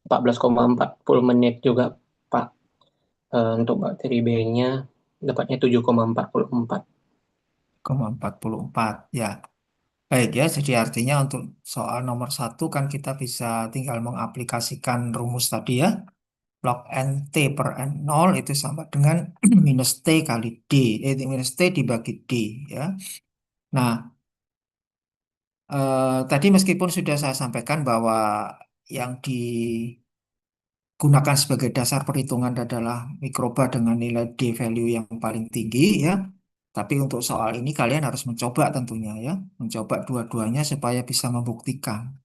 14,40 menit juga, Pak. Untuk bakteri B-nya dapatnya 7,44. 44. Ya, baik ya. Jadi artinya untuk soal nomor satu kan kita bisa tinggal mengaplikasikan rumus tadi ya. Log n T per n nol itu sama dengan minus T kali D. Minus T dibagi D ya. Nah, tadi meskipun sudah saya sampaikan bahwa yang digunakan sebagai dasar perhitungan adalah mikroba dengan nilai D value yang paling tinggi ya. Tapi untuk soal ini kalian harus mencoba tentunya ya, mencoba dua-duanya supaya bisa membuktikan.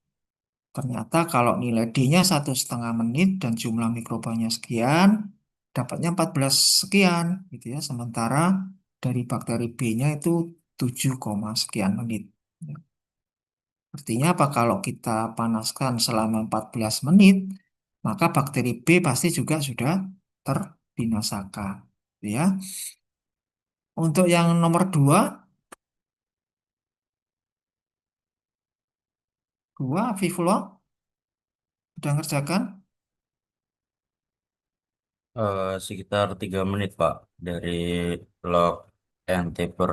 Ternyata kalau nilai D-nya 1,5 menit dan jumlah mikrobanya sekian, dapatnya 14 sekian gitu ya. Sementara dari bakteri B-nya itu 7, sekian menit. Artinya apa? Kalau kita panaskan selama 14 menit, maka bakteri B pasti juga sudah terbinasakan. Gitu ya. Untuk yang nomor dua, Vivlo, sudah ngerjakan? Sekitar 3 menit, Pak. Dari log NT per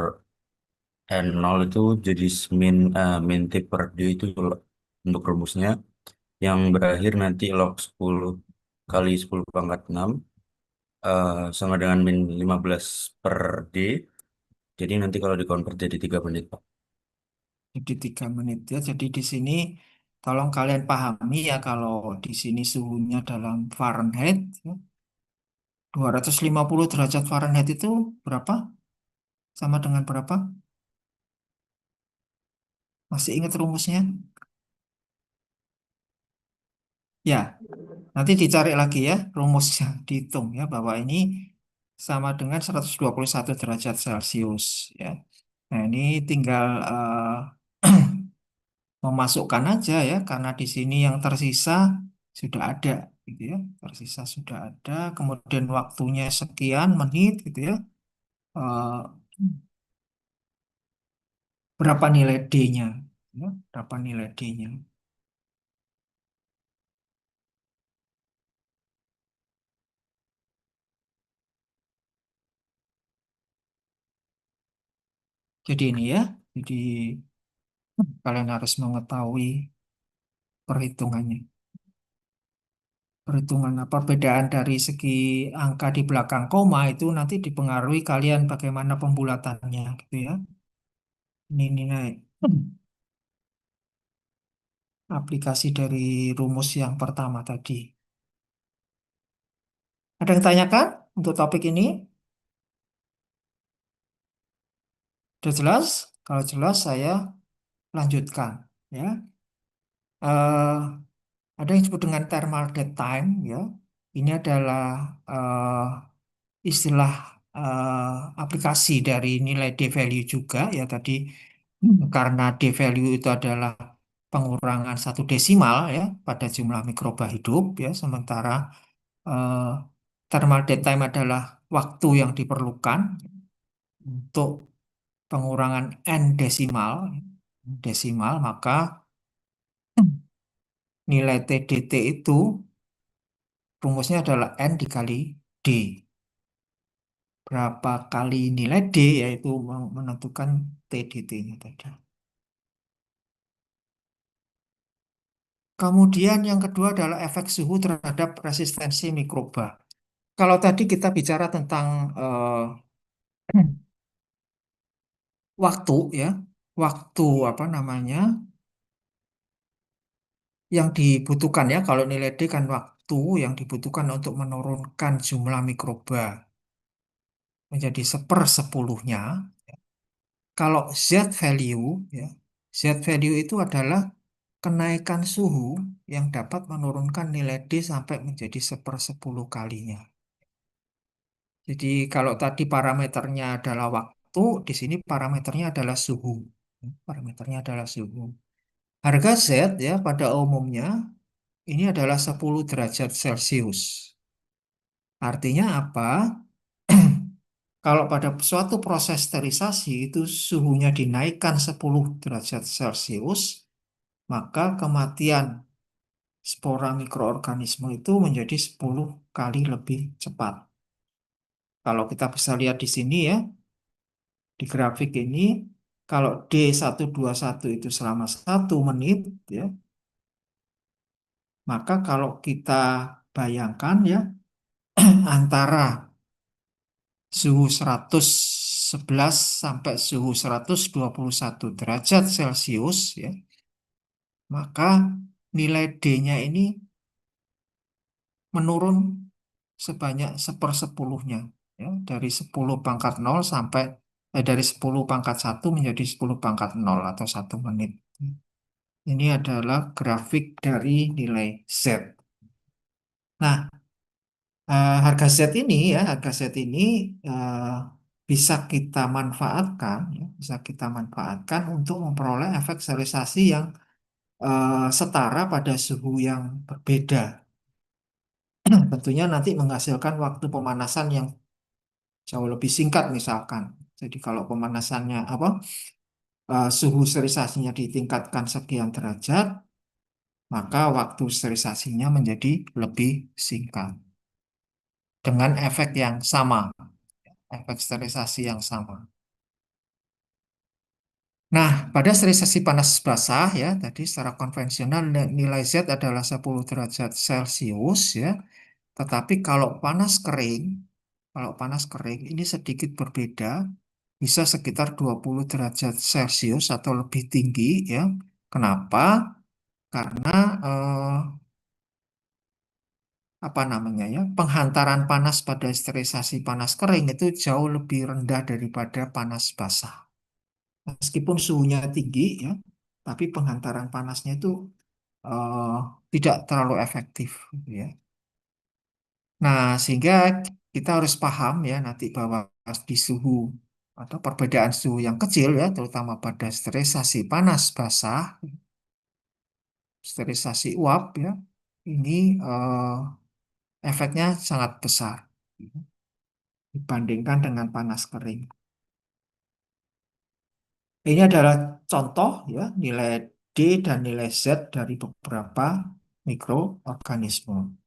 N0 itu jadi min T per D itu untuk rumusnya. Yang berakhir nanti log 10 kali 10 pangkat 6 sama dengan min 15 per D. Jadi nanti kalau dikonvert jadi 3 menit, Pak. Jadi 3 menit ya. Jadi di sini tolong kalian pahami ya kalau di sini suhunya dalam Fahrenheit ya, 250 derajat Fahrenheit itu berapa? Sama dengan berapa? Masih ingat rumusnya? Ya, nanti dicari lagi ya rumusnya, dihitung ya bahwa ini sama dengan 121 derajat Celcius ya. Nah, ini tinggal memasukkan aja ya karena di sini yang tersisa sudah ada gitu ya. Tersisa sudah ada, kemudian waktunya sekian menit gitu ya. Eh, berapa nilai D-nya? Ya, berapa nilai D-nya? Jadi ini ya. Jadi kalian harus mengetahui perhitungannya. Perhitungan apa perbedaan dari segi angka di belakang koma itu nanti dipengaruhi kalian bagaimana pembulatannya gitu ya. Ini nilai aplikasi dari rumus yang pertama tadi. Ada yang tanyakan untuk topik ini? Sudah jelas? Kalau jelas saya lanjutkan ya. Eh, ada yang disebut dengan thermal dead time ya. Ini adalah istilah aplikasi dari nilai D value juga ya tadi. Karena D value itu adalah pengurangan 1 desimal ya pada jumlah mikroba hidup ya, sementara eh, thermal dead time adalah waktu yang diperlukan untuk pengurangan n desimal, maka nilai TDT itu rumusnya adalah n dikali D. Berapa kali nilai D yaitu menentukan TDT-nya tadi. Kemudian yang kedua adalah efek suhu terhadap resistensi mikroba. Kalau tadi kita bicara tentang waktu ya, waktu apa namanya yang dibutuhkan ya. Kalau nilai D kan waktu yang dibutuhkan untuk menurunkan jumlah mikroba menjadi 1/10-nya. Kalau Z value ya, Z value itu adalah kenaikan suhu yang dapat menurunkan nilai D sampai menjadi 1/10 kalinya. Jadi kalau tadi parameternya adalah waktu, di sini parameternya adalah suhu. Parameternya adalah suhu. Harga Z ya pada umumnya ini adalah 10 derajat Celcius. Artinya apa? Kalau pada suatu proses sterilisasi itu suhunya dinaikkan 10 derajat Celcius, maka kematian spora mikroorganisme itu menjadi 10 kali lebih cepat. Kalau kita bisa lihat di sini ya, di grafik ini, kalau D121 itu selama 1 menit, ya, maka kalau kita bayangkan ya, antara suhu 111 sampai suhu 121 derajat Celcius, ya, maka nilai D-nya ini menurun sebanyak 1/10-nya, ya, dari 10 pangkat 0 sampai dari 10 pangkat 1 menjadi 10 pangkat 0 atau 1 menit. Ini adalah grafik dari nilai Z. Nah, harga Z ini ya, harga Z ini eh, bisa kita manfaatkan, ya, bisa kita manfaatkan untuk memperoleh efek sterilisasi yang setara pada suhu yang berbeda. Tentunya nanti menghasilkan waktu pemanasan yang jauh lebih singkat misalkan. Jadi kalau pemanasannya apa, suhu sterilisasinya ditingkatkan sekian derajat, maka waktu sterilisasinya menjadi lebih singkat dengan efek yang sama, efek sterilisasi yang sama. Nah, pada sterilisasi panas basah ya, tadi secara konvensional nilai Z adalah 10 derajat Celcius ya. Tetapi kalau panas kering ini sedikit berbeda, bisa sekitar 20 derajat Celcius atau lebih tinggi ya. Kenapa? Karena apa namanya ya, penghantaran panas pada sterilisasi panas kering itu jauh lebih rendah daripada panas basah. Meskipun suhunya tinggi ya, tapi penghantaran panasnya itu eh, tidak terlalu efektif gitu ya. Nah, sehingga kita harus paham ya nanti bahwa di suhu atau perbedaan suhu yang kecil ya, terutama pada sterilisasi panas basah, sterilisasi uap ya, ini efeknya sangat besar dibandingkan dengan panas kering. Ini adalah contoh ya nilai D dan nilai Z dari beberapa mikroorganisme.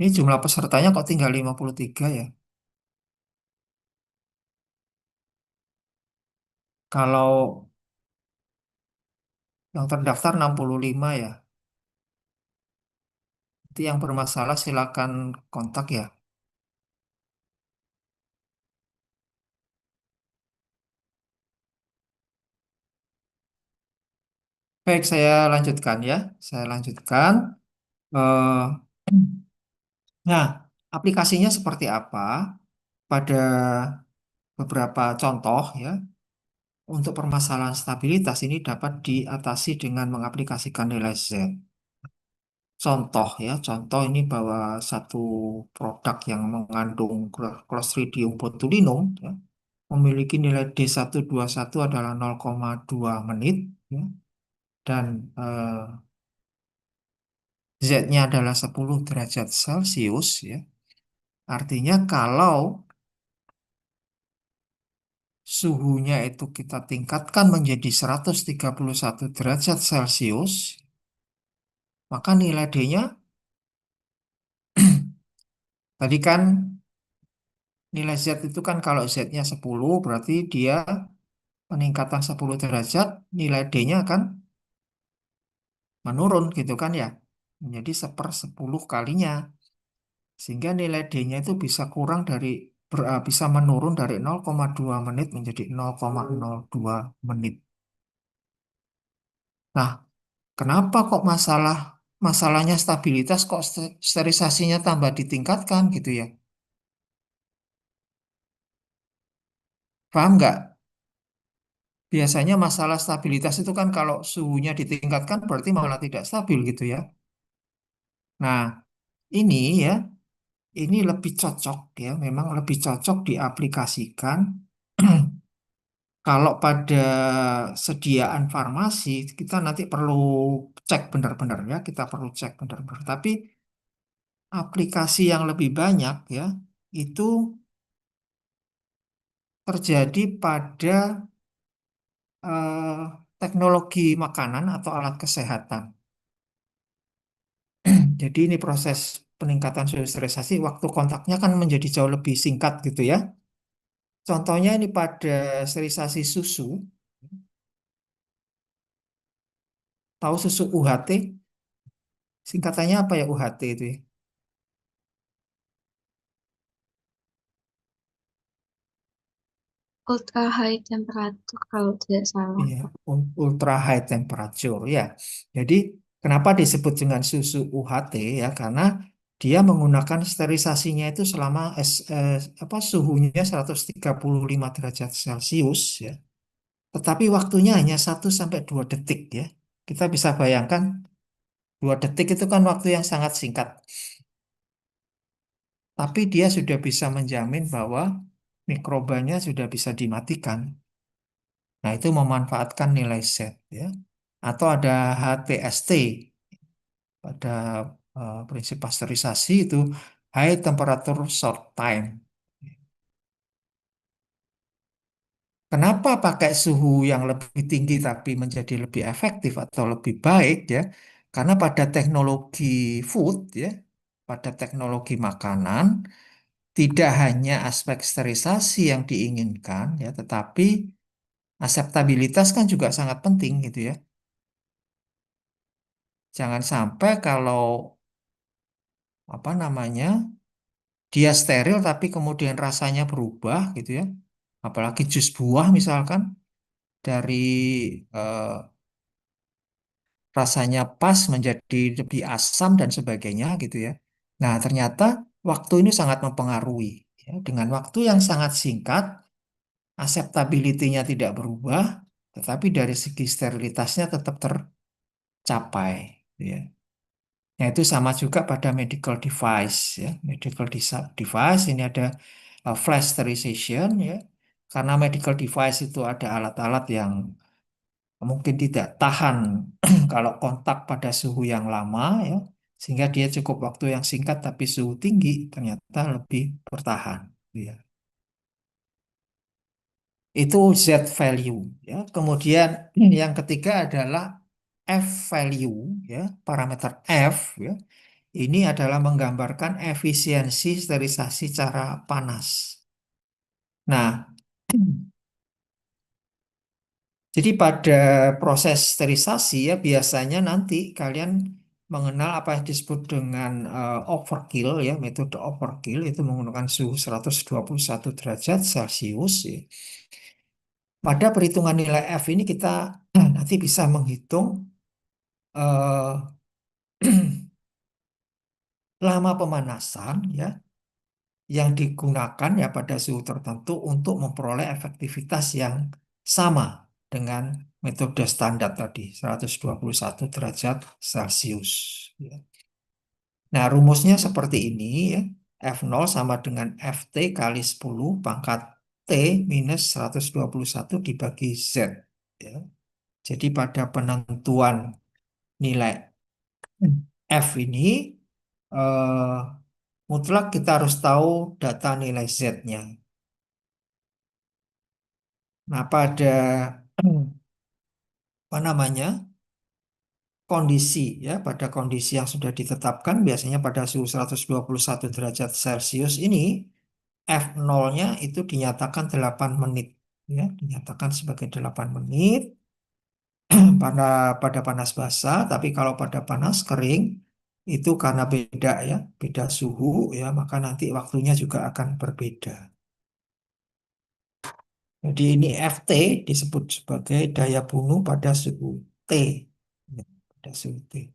Ini jumlah pesertanya kok tinggal 53 ya. Kalau yang terdaftar 65 ya. Itu yang bermasalah silakan kontak ya. Baik, saya lanjutkan ya. Saya lanjutkan. Eh, nah, aplikasinya seperti apa? Pada beberapa contoh ya. Untuk permasalahan stabilitas ini dapat diatasi dengan mengaplikasikan nilai Z. Contoh ya, contoh ini bahwa satu produk yang mengandung Clostridium botulinum ya, memiliki nilai D121 adalah 0,2 menit ya, dan Z-nya adalah 10 derajat Celcius ya. Artinya kalau suhunya itu kita tingkatkan menjadi 131 derajat Celcius, maka nilai D-nya tadi kan nilai Z itu kan kalau Z-nya 10 berarti dia peningkatan 10 derajat nilai D-nya akan menurun gitu kan ya. Menjadi 1/10 kalinya. Sehingga nilai D-nya itu bisa kurang dari bisa menurun dari 0,2 menit menjadi 0,02 menit. Nah, kenapa kok masalahnya stabilitas kok sterilisasinya tambah ditingkatkan gitu ya? Paham nggak? biasanya masalah stabilitas itu kan kalau suhunya ditingkatkan berarti malah tidak stabil gitu ya. Nah, ini ya, ini lebih cocok ya, memang lebih cocok diaplikasikan kalau pada sediaan farmasi kita nanti perlu cek benar-benar ya, kita perlu cek benar-benar. Tapi aplikasi yang lebih banyak ya, itu terjadi pada eh, teknologi makanan atau alat kesehatan. Jadi ini proses peningkatan suhu sterilisasi, waktu kontaknya kan menjadi jauh lebih singkat gitu ya. Contohnya ini pada sterilisasi susu, tahu susu UHT, singkatannya apa ya UHT itu ya? Ultra high temperature kalau tidak salah. Iya, ultra high temperature ya. Jadi kenapa disebut dengan susu UHT ya? Karena dia menggunakan sterilisasinya itu selama suhunya 135 derajat Celcius ya. Tetapi waktunya hanya 1 sampai 2 detik ya. Kita bisa bayangkan 2 detik itu kan waktu yang sangat singkat. Tapi dia sudah bisa menjamin bahwa mikrobanya sudah bisa dimatikan. Nah, itu memanfaatkan nilai Z ya. Atau ada HTST pada prinsip pasteurisasi itu high temperature short time. Kenapa pakai suhu yang lebih tinggi tapi menjadi lebih efektif atau lebih baik ya? Karena pada teknologi food ya, pada teknologi makanan tidak hanya aspek sterilisasi yang diinginkan ya, tetapi aseptabilitas kan juga sangat penting gitu ya. Jangan sampai kalau apa namanya dia steril tapi kemudian rasanya berubah gitu ya. Apalagi jus buah misalkan dari eh, rasanya pas menjadi lebih asam dan sebagainya gitu ya. Nah, ternyata waktu ini sangat mempengaruhi. Ya. Dengan waktu yang sangat singkat, aseptability-nya tidak berubah, tetapi dari segi sterilitasnya tetap tercapai. Ya. Nah, itu sama juga pada medical device. Ya. Medical device ini ada flash sterilization ya. Karena medical device itu ada alat-alat yang mungkin tidak tahan kalau kontak pada suhu yang lama ya, sehingga dia cukup waktu yang singkat tapi suhu tinggi ternyata lebih bertahan. Ya. Itu Z value ya. Kemudian yang ketiga adalah F value ya, parameter F ya. Ini adalah menggambarkan efisiensi sterilisasi cara panas. Nah, jadi pada proses sterilisasi ya biasanya nanti kalian mengenal apa yang disebut dengan overkill ya, metode overkill itu menggunakan suhu 121 derajat Celcius ya. Pada perhitungan nilai F ini kita nanti bisa menghitung eh, lama pemanasan ya yang digunakan ya pada suhu tertentu untuk memperoleh efektivitas yang sama dengan metode standar tadi 121 derajat Celcius. Ya. Nah, rumusnya seperti ini ya. F0 sama dengan FT kali 10 pangkat T minus 121 dibagi Z. Ya. Jadi pada penentuan nilai F ini eh, mutlak kita harus tahu data nilai Z-nya. Nah, pada apa namanya kondisi ya, pada kondisi yang sudah ditetapkan biasanya pada suhu 121 derajat Celcius ini F0-nya itu dinyatakan 8 menit ya, dinyatakan sebagai 8 menit pada panas basah, tapi kalau pada panas kering itu karena beda ya, beda suhu ya, maka nanti waktunya juga akan berbeda. Jadi ini FT disebut sebagai daya bunuh pada suhu T. Ya, pada suhu T.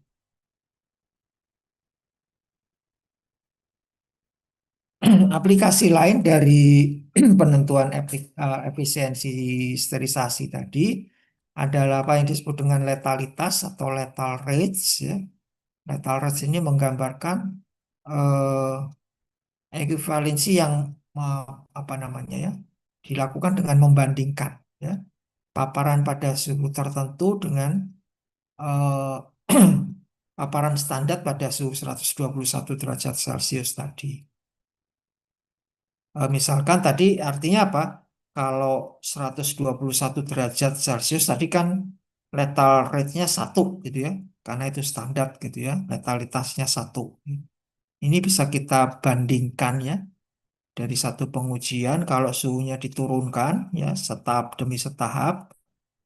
Aplikasi lain dari penentuan efisiensi sterilisasi tadi adalah apa yang disebut dengan letalitas atau lethal rates ya. Lethal rates ini menggambarkan eh, ekuivalensi yang eh, apa namanya ya dilakukan dengan membandingkan ya paparan pada suhu tertentu dengan eh, paparan standar pada suhu 121 derajat Celcius tadi. Misalkan tadi artinya apa? Kalau 121 derajat Celcius tadi kan lethal rate-nya 1 gitu ya. Karena itu standar gitu ya. Letalitasnya 1. Ini bisa kita bandingkan ya. Dari satu pengujian kalau suhunya diturunkan ya setahap demi setahap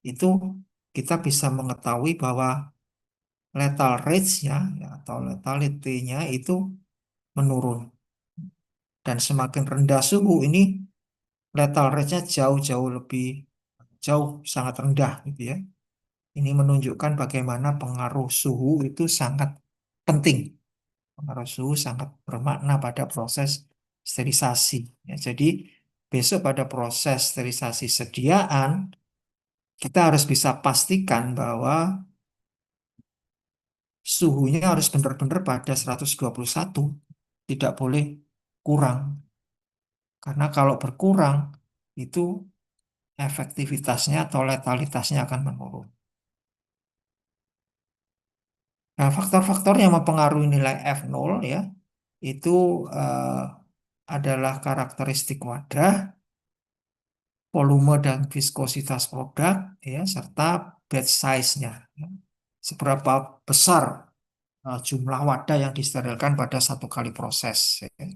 itu kita bisa mengetahui bahwa lethal rates-nya ya, atau lethality-nya itu menurun. Dan semakin rendah suhu ini lethal rate-nya jauh-jauh lebih jauh sangat rendah gitu ya. Ini menunjukkan bagaimana pengaruh suhu itu sangat penting. Pengaruh suhu sangat bermakna pada proses sterilisasi. Ya, jadi besok pada proses sterilisasi sediaan kita harus bisa pastikan bahwa suhunya harus benar-benar pada 121, tidak boleh kurang. Karena kalau berkurang itu efektivitasnya atau letalitasnya akan menurun. Nah, faktor-faktor yang mempengaruhi nilai F0 ya, itu eh, adalah karakteristik wadah, volume dan viskositas produk, ya, serta batch size-nya. Ya. Seberapa besar jumlah wadah yang disterilkan pada satu kali proses. Ya.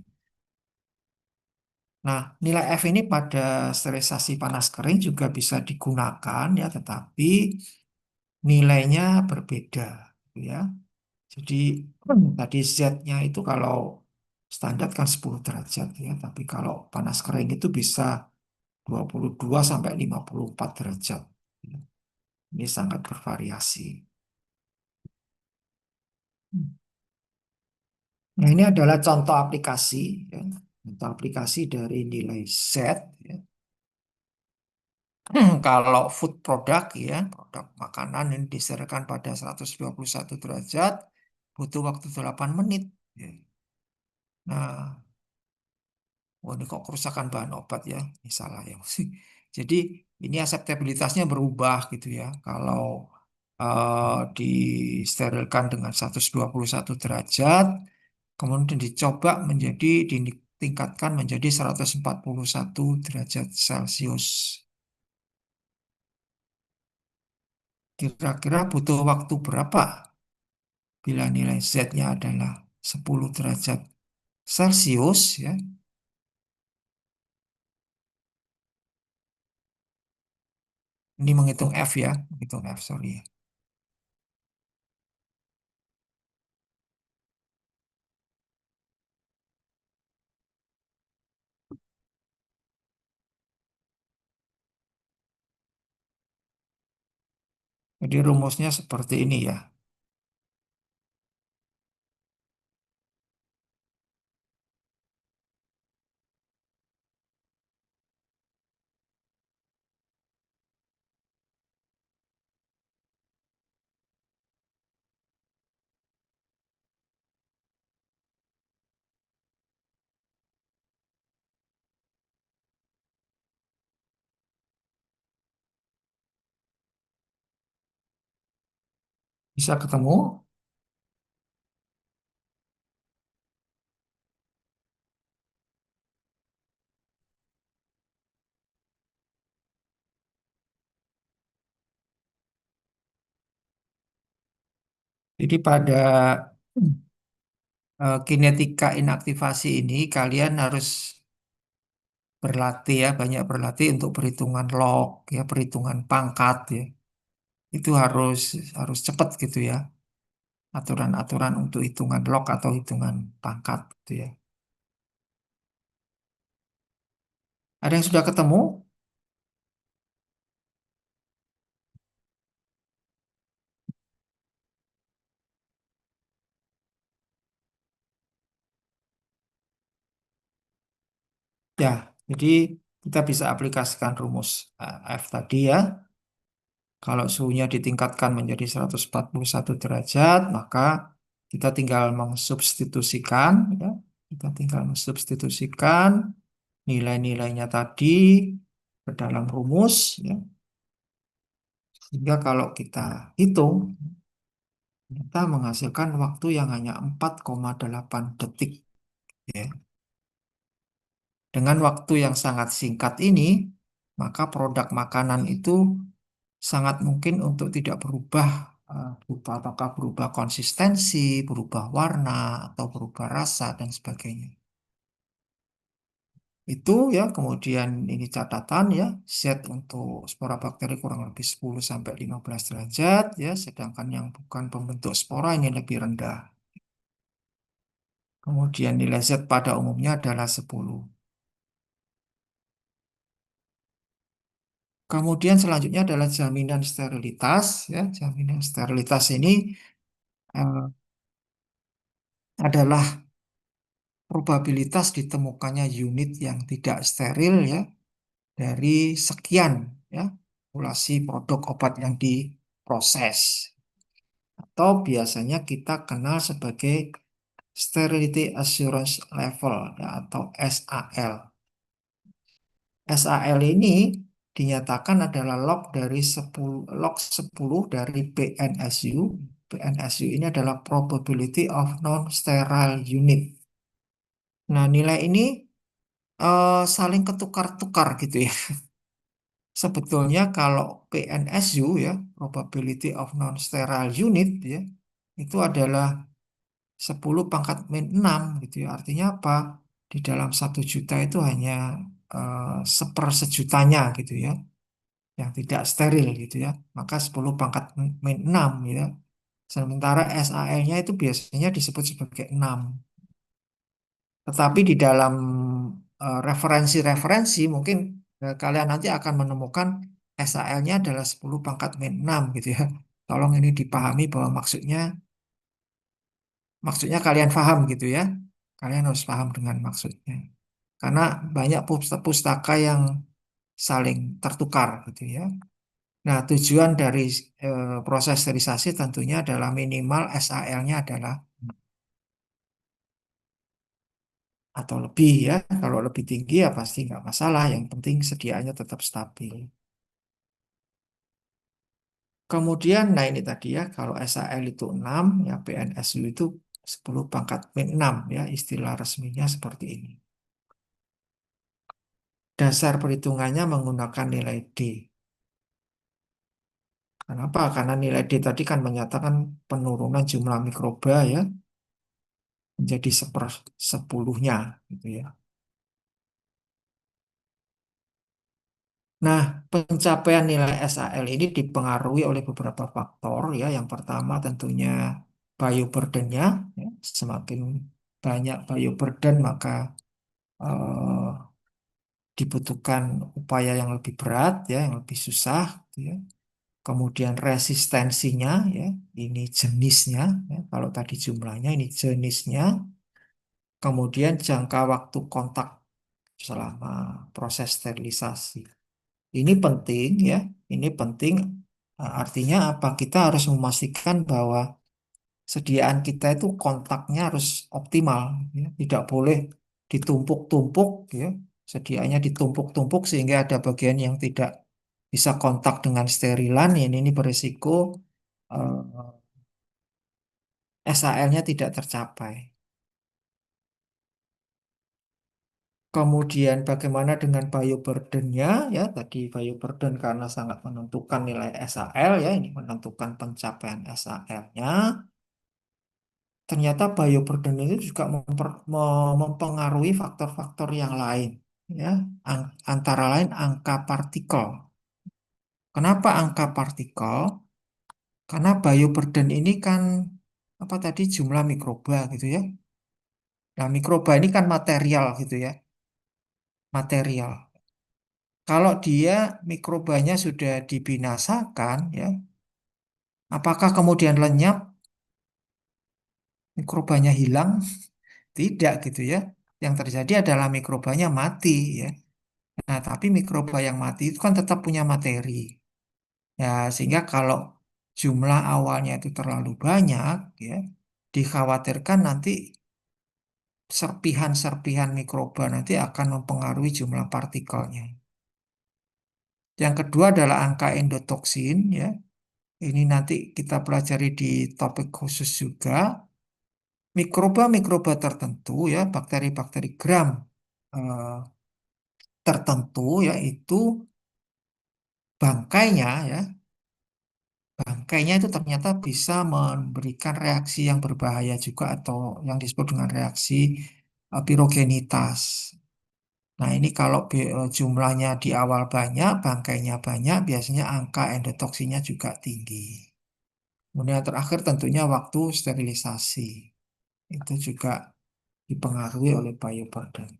Nah, nilai F ini pada sterilisasi panas kering juga bisa digunakan ya, tetapi nilainya berbeda, ya. Jadi tadi Z-nya itu kalau standar kan 10 derajat ya, tapi kalau panas kering itu bisa 22 sampai 54 derajat. Ini sangat bervariasi. Nah, ini adalah contoh aplikasi ya. Contoh aplikasi dari nilai Z ya. Kalau food product ya, produk makanan yang diserirkan pada 121 derajat butuh waktu 8 menit. Ya. Nah, oh ini kok kerusakan bahan obat ya, ini salah ya. Jadi ini aseptabilitasnya berubah gitu ya. Kalau disterilkan dengan 121 derajat, kemudian dicoba menjadi ditingkatkan menjadi 141 derajat Celcius. Kira-kira butuh waktu berapa bila nilai Z-nya adalah 10 derajat Celcius ya. Ini menghitung F ya, menghitung F, sorry ya. Jadi rumusnya seperti ini ya. Bisa ketemu? Jadi pada kinetika inaktivasi ini kalian harus berlatih ya, banyak berlatih untuk perhitungan log ya, perhitungan pangkat ya. Itu harus harus cepat gitu ya. Aturan-aturan untuk hitungan log atau hitungan pangkat gitu ya. Ada yang sudah ketemu? Ya, jadi kita bisa aplikasikan rumus F tadi ya. Kalau suhunya ditingkatkan menjadi 141 derajat, maka kita tinggal mensubstitusikan, ya. Kita tinggal mensubstitusikan nilai-nilainya tadi ke dalam rumus, ya. Sehingga kalau kita hitung, kita menghasilkan waktu yang hanya 4,8 detik. Ya. Dengan waktu yang sangat singkat ini, maka produk makanan itu sangat mungkin untuk tidak berubah, apakah berubah konsistensi, berubah warna, atau berubah rasa, dan sebagainya. Itu ya, kemudian ini catatan ya, Z untuk spora bakteri kurang lebih 10 sampai 15 derajat ya, sedangkan yang bukan pembentuk spora ini lebih rendah. Kemudian nilai Z pada umumnya adalah 10. Kemudian selanjutnya adalah jaminan sterilitas ya. Jaminan sterilitas ini eh, adalah probabilitas ditemukannya unit yang tidak steril ya dari sekian ya populasi produk obat yang diproses, atau biasanya kita kenal sebagai Sterility Assurance Level ya, atau SAL. SAL ini dinyatakan adalah log 10 dari PNSU. PNSU ini adalah probability of non-sterile unit. Nah, nilai ini saling ketukar-tukar gitu ya. Sebetulnya kalau PNSU ya, probability of non-sterile unit ya, itu adalah 10 pangkat min 6 gitu ya. Artinya apa? Di dalam 1 juta itu hanya sepersejutanya gitu ya, yang tidak steril gitu ya. Maka 10 pangkat min 6 ya. Sementara SAL-nya itu biasanya disebut sebagai 6. Tetapi di dalam referensi-referensi mungkin kalian nanti akan menemukan SAL-nya adalah 10 pangkat min 6 gitu ya. Tolong ini dipahami bahwa maksudnya kalian paham gitu ya. Kalian harus paham dengan maksudnya. Karena banyak pustaka yang saling tertukar gitu ya. Nah, tujuan dari proses sterilisasi tentunya adalah minimal SAL-nya adalah atau lebih ya. Kalau lebih tinggi ya pasti nggak masalah. Yang penting sediaannya tetap stabil. Kemudian, nah ini tadi ya, kalau SAL itu 6, ya PNSU itu 10 pangkat min 6 ya, istilah resminya seperti ini. Dasar perhitungannya menggunakan nilai D. Kenapa? Karena nilai D tadi kan menyatakan penurunan jumlah mikroba ya, menjadi 1/10-nya gitu ya. Nah, pencapaian nilai SAL ini dipengaruhi oleh beberapa faktor ya. Yang pertama tentunya bioburden-nya ya. Semakin banyak bioburden maka eh, dibutuhkan upaya yang lebih berat ya, yang lebih susah gitu ya. Kemudian resistensinya ya, ini jenisnya ya. Kalau tadi jumlahnya ini jenisnya. Kemudian jangka waktu kontak selama proses sterilisasi. Ini penting ya, ini penting. Artinya apa? Kita harus memastikan bahwa sediaan kita itu kontaknya harus optimal, ya. Tidak boleh ditumpuk-tumpuk, ya. Sediaannya ditumpuk-tumpuk sehingga ada bagian yang tidak bisa kontak dengan sterilan. Ini berisiko SAL-nya tidak tercapai. Kemudian bagaimana dengan bioburden-nya ya, tadi bioburden karena sangat menentukan nilai SAL ya, ini menentukan pencapaian SAL-nya. Ternyata bioburden itu juga mempengaruhi faktor-faktor yang lain ya, antara lain angka partikel. Kenapa angka partikel? Karena bioburden ini kan apa tadi jumlah mikroba gitu ya. Nah, mikroba ini kan material gitu ya, material. Kalau dia mikrobanya sudah dibinasakan, ya, apakah kemudian lenyap, mikrobanya hilang? Tidak gitu ya. Yang terjadi adalah mikrobanya mati, ya. Nah, tapi mikroba yang mati itu kan tetap punya materi. Ya, sehingga kalau jumlah awalnya itu terlalu banyak, ya, dikhawatirkan nanti serpihan-serpihan mikroba nanti akan mempengaruhi jumlah partikelnya. Yang kedua adalah angka endotoksin, ya. Ini nanti kita pelajari di topik khusus juga. Mikroba-mikroba tertentu, ya, bakteri-bakteri gram eh, tertentu, yaitu bangkainya, ya, bangkainya itu ternyata bisa memberikan reaksi yang berbahaya juga atau yang disebut dengan reaksi pirogenitas. Nah, ini kalau jumlahnya di awal banyak, bangkainya banyak, biasanya angka endotoksinya juga tinggi. Kemudian yang terakhir tentunya waktu sterilisasi. Itu juga dipengaruhi oleh bioburden.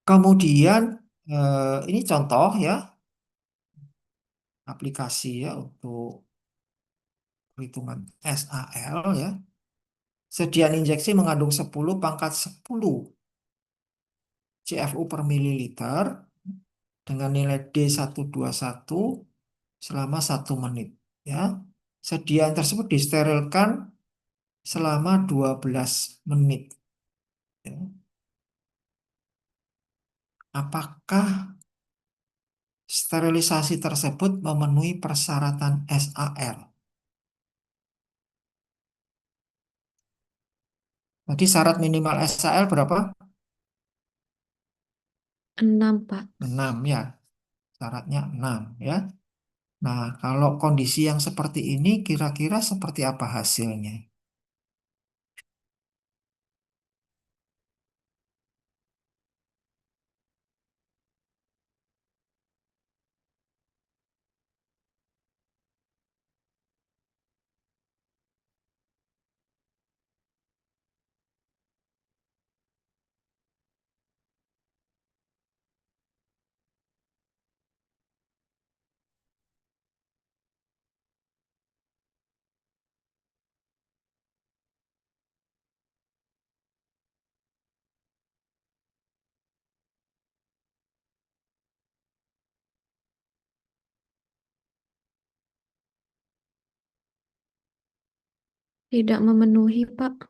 Kemudian ini contoh, ya, aplikasi, ya, untuk perhitungan SAL, ya. Sediaan injeksi mengandung 10 pangkat 10 CFU per mililiter dengan nilai D121 selama 1 menit. Ya. Sediaan tersebut disterilkan selama 12 menit. Ya. Apakah sterilisasi tersebut memenuhi persyaratan SAL? Jadi syarat minimal SAL berapa? 6, Pak. 6, ya. Syaratnya 6, ya. Nah, kalau kondisi yang seperti ini kira-kira seperti apa hasilnya? Tidak memenuhi, Pak.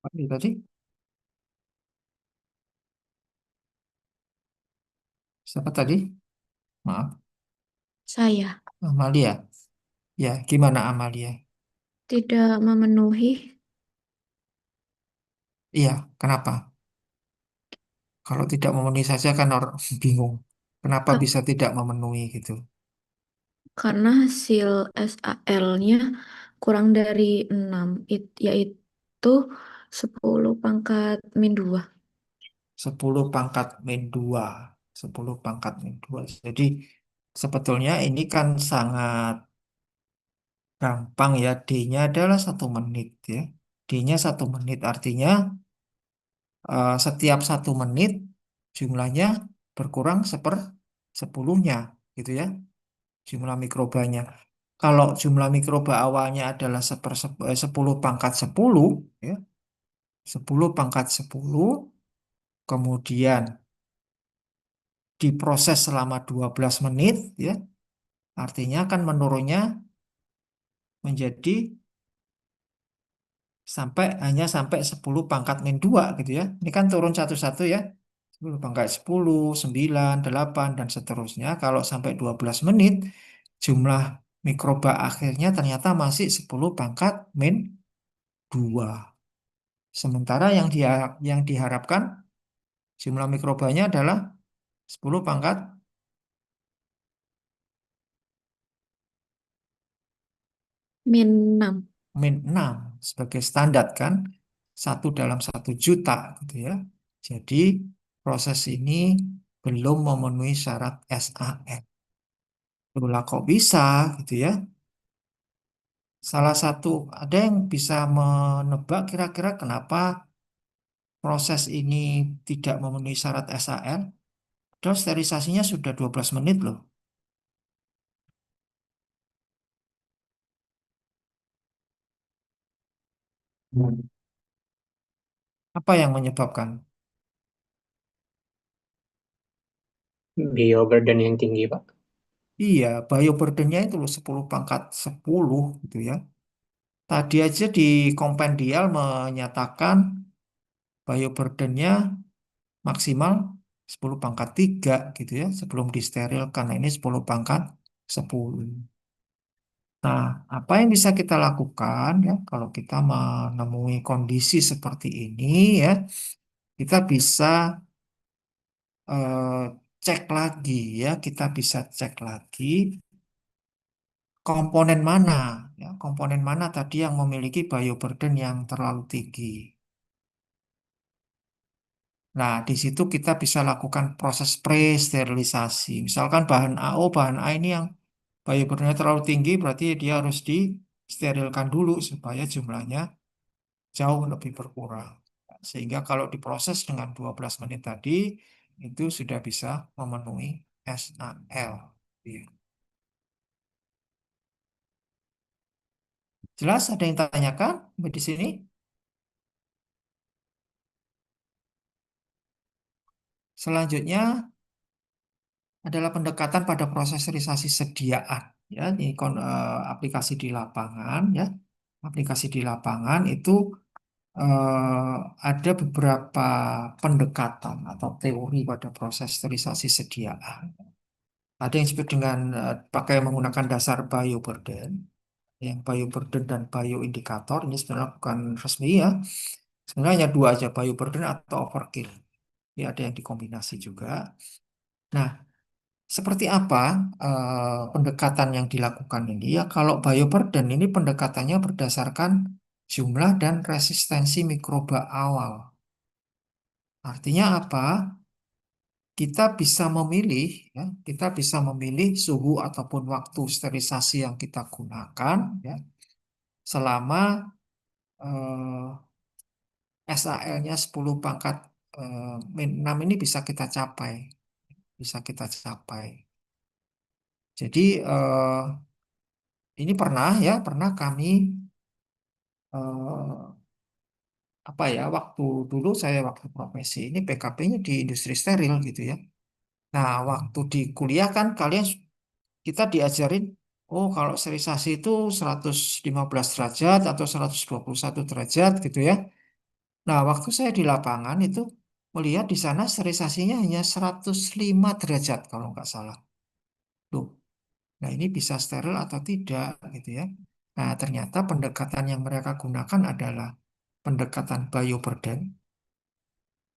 Apa ini tadi? Siapa tadi? Maaf, Saya Amalia. Ya, gimana Amalia? tidak memenuhi Iya, kenapa? Kalau tidak memenuhi saja kan orang bingung. Kenapa Kak, bisa tidak memenuhi gitu? karena hasil SAL-nya kurang dari 6, yaitu 10 pangkat min 2. 10 pangkat min 2. 10 pangkat min 2. Jadi sebetulnya ini kan sangat gampang, ya. D-nya adalah 1 menit, ya. D-nya 1 menit artinya setiap 1 menit jumlahnya berkurang 1/10-nya, gitu, ya, jumlah mikrobanya. Kalau jumlah mikroba awalnya adalah 10 pangkat 10, ya, 10 pangkat 10, kemudian diproses selama 12 menit, ya, artinya kan menurunnya menjadi hanya sampai 10 pangkat min 2, gitu, ya. Ini kan turun satu-satu, ya. 10 pangkat 10, 9, 8, dan seterusnya. Kalau sampai 12 menit, jumlah mikroba akhirnya ternyata masih 10 pangkat min 2. Sementara yang diharapkan jumlah mikrobanya adalah 10 pangkat Min 6. min 6 sebagai standar, kan. 1 dalam 1 juta, gitu, ya. Jadi proses ini belum memenuhi syarat SAN. Lah kok bisa, gitu, ya? Salah satu, ada yang bisa menebak kira-kira kenapa proses ini tidak memenuhi syarat SAL? Padahal sterilisasinya sudah 12 menit loh. Apa yang menyebabkan? Bioburden yang tinggi, Pak. Iya, bioburdennya itu loh 10 pangkat 10 gitu ya. Tadi aja di kompendial menyatakan bioburdennya maksimal 10 pangkat 3 gitu ya sebelum disterilkan. Nah, ini 10 pangkat 10. Nah, apa yang bisa kita lakukan ya kalau kita menemui kondisi seperti ini ya, kita bisa eh, cek lagi ya, kita bisa cek lagi komponen mana ya, komponen mana tadi yang memiliki bioburden yang terlalu tinggi. Nah, di situ kita bisa lakukan proses pre-sterilisasi. Misalkan bahan AO, bahan A ini yang bioburdennya terlalu tinggi, berarti dia harus disterilkan dulu supaya jumlahnya jauh lebih berkurang. Sehingga kalau diproses dengan 12 menit tadi, itu sudah bisa memenuhi SAL. Iya. Jelas ada yang tanyakan di sini? Selanjutnya adalah pendekatan pada proses sterilisasi sediaan. Ya, ini aplikasi di lapangan, ya, aplikasi di lapangan itu ada beberapa pendekatan atau teori pada proses sterilisasi sediaan. Ada yang disebut dengan pakai menggunakan dasar bioburden, yang bioburden dan bioindikator ini sebenarnya bukan resmi ya. Sebenarnya hanya dua aja, bioburden atau overkill. Ya, ada yang dikombinasi juga. Nah, seperti apa pendekatan yang dilakukan ini? Ya, kalau bioburden ini pendekatannya berdasarkan jumlah dan resistensi mikroba awal. Artinya apa? Kita bisa memilih, ya, kita bisa memilih suhu ataupun waktu sterilisasi yang kita gunakan, ya, selama SAL-nya 10 pangkat min 6 ini bisa kita capai, bisa kita capai. Jadi ini pernah ya, pernah kami eh, apa ya, waktu dulu saya waktu profesi ini PKP-nya di industri steril gitu ya. Nah, waktu di kuliah kan kita diajarin, oh kalau sterilisasi itu 115 derajat atau 121 derajat gitu ya. Nah, waktu saya di lapangan itu melihat di sana sterilisasinya hanya 105 derajat kalau nggak salah. Loh, nah ini bisa steril atau tidak gitu ya. Nah, ternyata pendekatan yang mereka gunakan adalah pendekatan bioburden.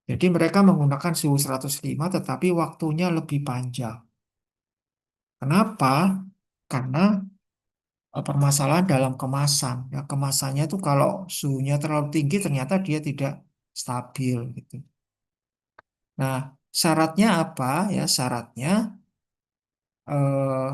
Jadi mereka menggunakan suhu 105 tetapi waktunya lebih panjang. Kenapa? Karena permasalahan dalam kemasan. Ya, kemasannya itu kalau suhunya terlalu tinggi ternyata dia tidak stabil gitu. Nah, syaratnya apa ya? Syaratnya eh,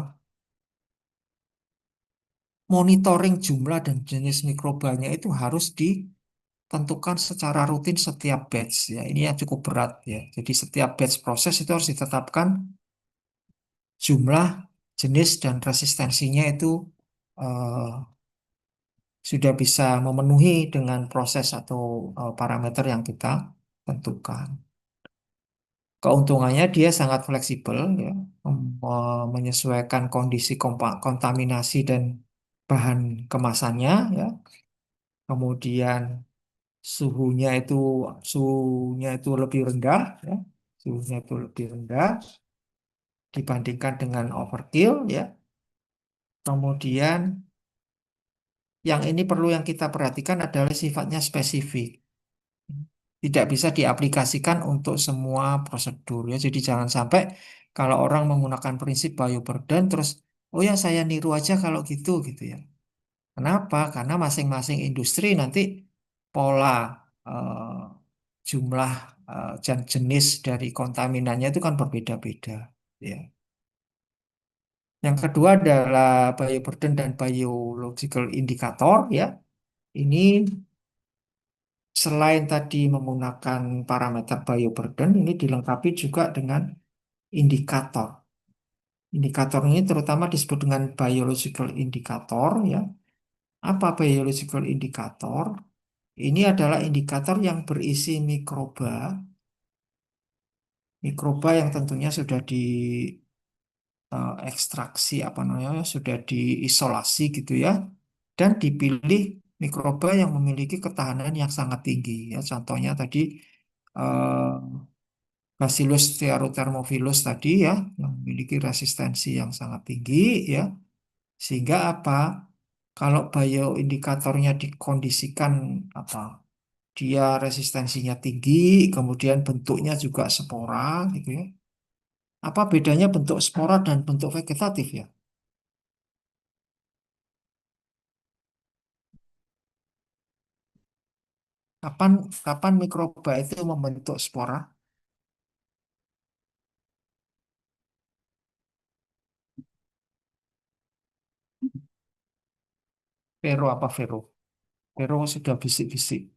monitoring jumlah dan jenis mikrobanya itu harus ditentukan secara rutin setiap batch ya. Ini yang cukup berat ya. Jadi setiap batch proses itu harus ditetapkan jumlah, jenis dan resistensinya itu eh, sudah bisa memenuhi dengan proses atau parameter yang kita tentukan. Keuntungannya dia sangat fleksibel ya, menyesuaikan kondisi kontaminasi dan bahan kemasannya ya. Kemudian suhunya itu suhunya itu lebih rendah ya. Suhunya itu lebih rendah dibandingkan dengan overkill ya. Kemudian yang ini perlu yang kita perhatikan adalah sifatnya spesifik. Tidak bisa diaplikasikan untuk semua prosedur ya. Jadi jangan sampai kalau orang menggunakan prinsip bioburden terus oh ya saya niru aja kalau gitu gitu ya. Kenapa? Karena masing-masing industri nanti pola jumlah dan jenis dari kontaminannya itu kan berbeda-beda ya. Yang kedua adalah bioburden dan biological indicator ya. Ini selain tadi menggunakan parameter bioburden, ini dilengkapi juga dengan indikator. Indikator ini terutama disebut dengan biological indicator ya. Apa biological indicator? Ini adalah indikator yang berisi mikroba, mikroba yang tentunya sudah ekstraksi apa namanya, sudah diisolasi gitu ya, dan dipilih mikroba yang memiliki ketahanan yang sangat tinggi ya. Contohnya tadi eh, Bacillus stearothermophilus tadi ya, yang memiliki resistensi yang sangat tinggi ya. Sehingga apa? Kalau bioindikatornya dikondisikan apa? Dia resistensinya tinggi, kemudian bentuknya juga spora gitu ya. Apa bedanya bentuk spora dan bentuk vegetatif ya? Kapan kapan mikroba itu membentuk spora? Vero apa Vero? Vero sudah bisik-bisik.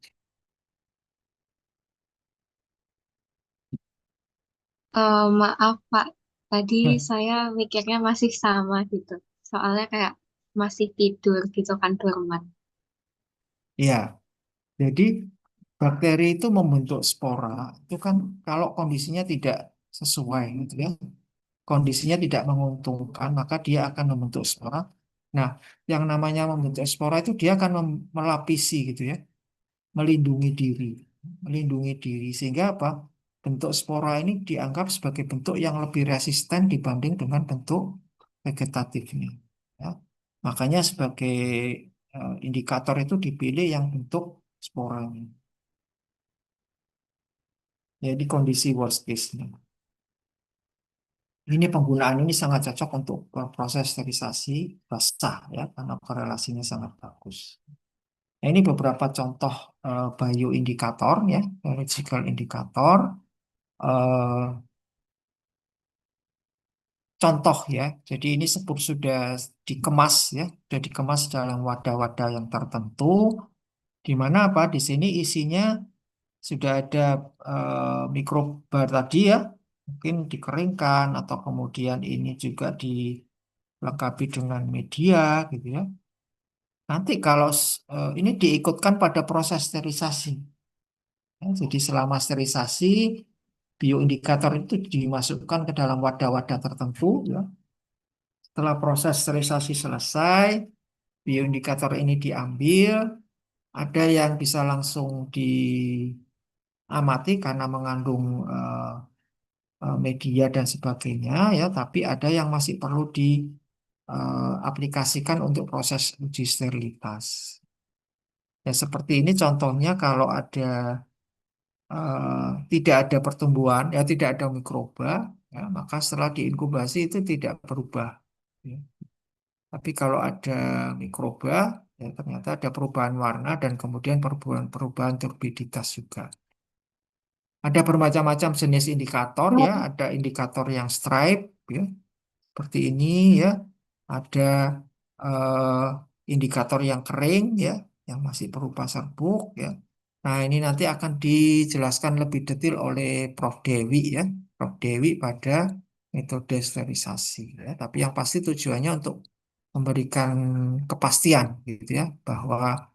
Maaf Pak, tadi Hmm, saya mikirnya masih sama gitu. Soalnya kayak masih tidur gitu kan dorman. ya, jadi bakteri itu membentuk spora itu kan kalau kondisinya tidak sesuai gitu ya. Kondisinya tidak menguntungkan, maka dia akan membentuk spora. Nah, yang namanya membentuk spora itu dia akan melapisi gitu ya, melindungi diri, melindungi diri sehingga apa? Bentuk spora ini dianggap sebagai bentuk yang lebih resisten dibanding dengan bentuk vegetatifnya. Ya. Makanya sebagai indikator itu dipilih yang bentuk sporanya. Jadi kondisi worst case-nya. Ini penggunaan ini sangat cocok untuk proses sterilisasi basah ya karena korelasinya sangat bagus. Nah, ini beberapa contoh bioindikator ya, biological indikator. Eh, Contoh ya, jadi ini sudah dikemas ya, sudah dikemas dalam wadah-wadah yang tertentu, di mana apa di sini isinya sudah ada mikroba tadi ya, mungkin dikeringkan atau kemudian ini juga dilengkapi dengan media gitu ya. Nanti kalau ini diikutkan pada proses sterilisasi. Ya, jadi selama sterilisasi, bioindikator itu dimasukkan ke dalam wadah-wadah tertentu. Ya. Setelah proses sterilisasi selesai, bioindikator ini diambil. Ada yang bisa langsung diamati karena mengandung media dan sebagainya, ya. Tapi ada yang masih perlu diaplikasikan untuk proses uji sterilitas. Ya, seperti ini contohnya kalau ada tidak ada pertumbuhan, ya tidak ada mikroba, ya, maka setelah diinkubasi itu tidak berubah. Ya. Tapi kalau ada mikroba, ya ternyata ada perubahan warna dan kemudian perubahan turbiditas juga. Ada bermacam-macam jenis indikator ya, ada indikator yang stripe ya, seperti ini ya. Ada eh, indikator yang kering ya, yang masih berupa serbuk ya. Nah, ini nanti akan dijelaskan lebih detail oleh Prof. Dewi ya. Prof. Dewi pada metode sterilisasi ya. Tapi yang pasti tujuannya untuk memberikan kepastian gitu ya bahwa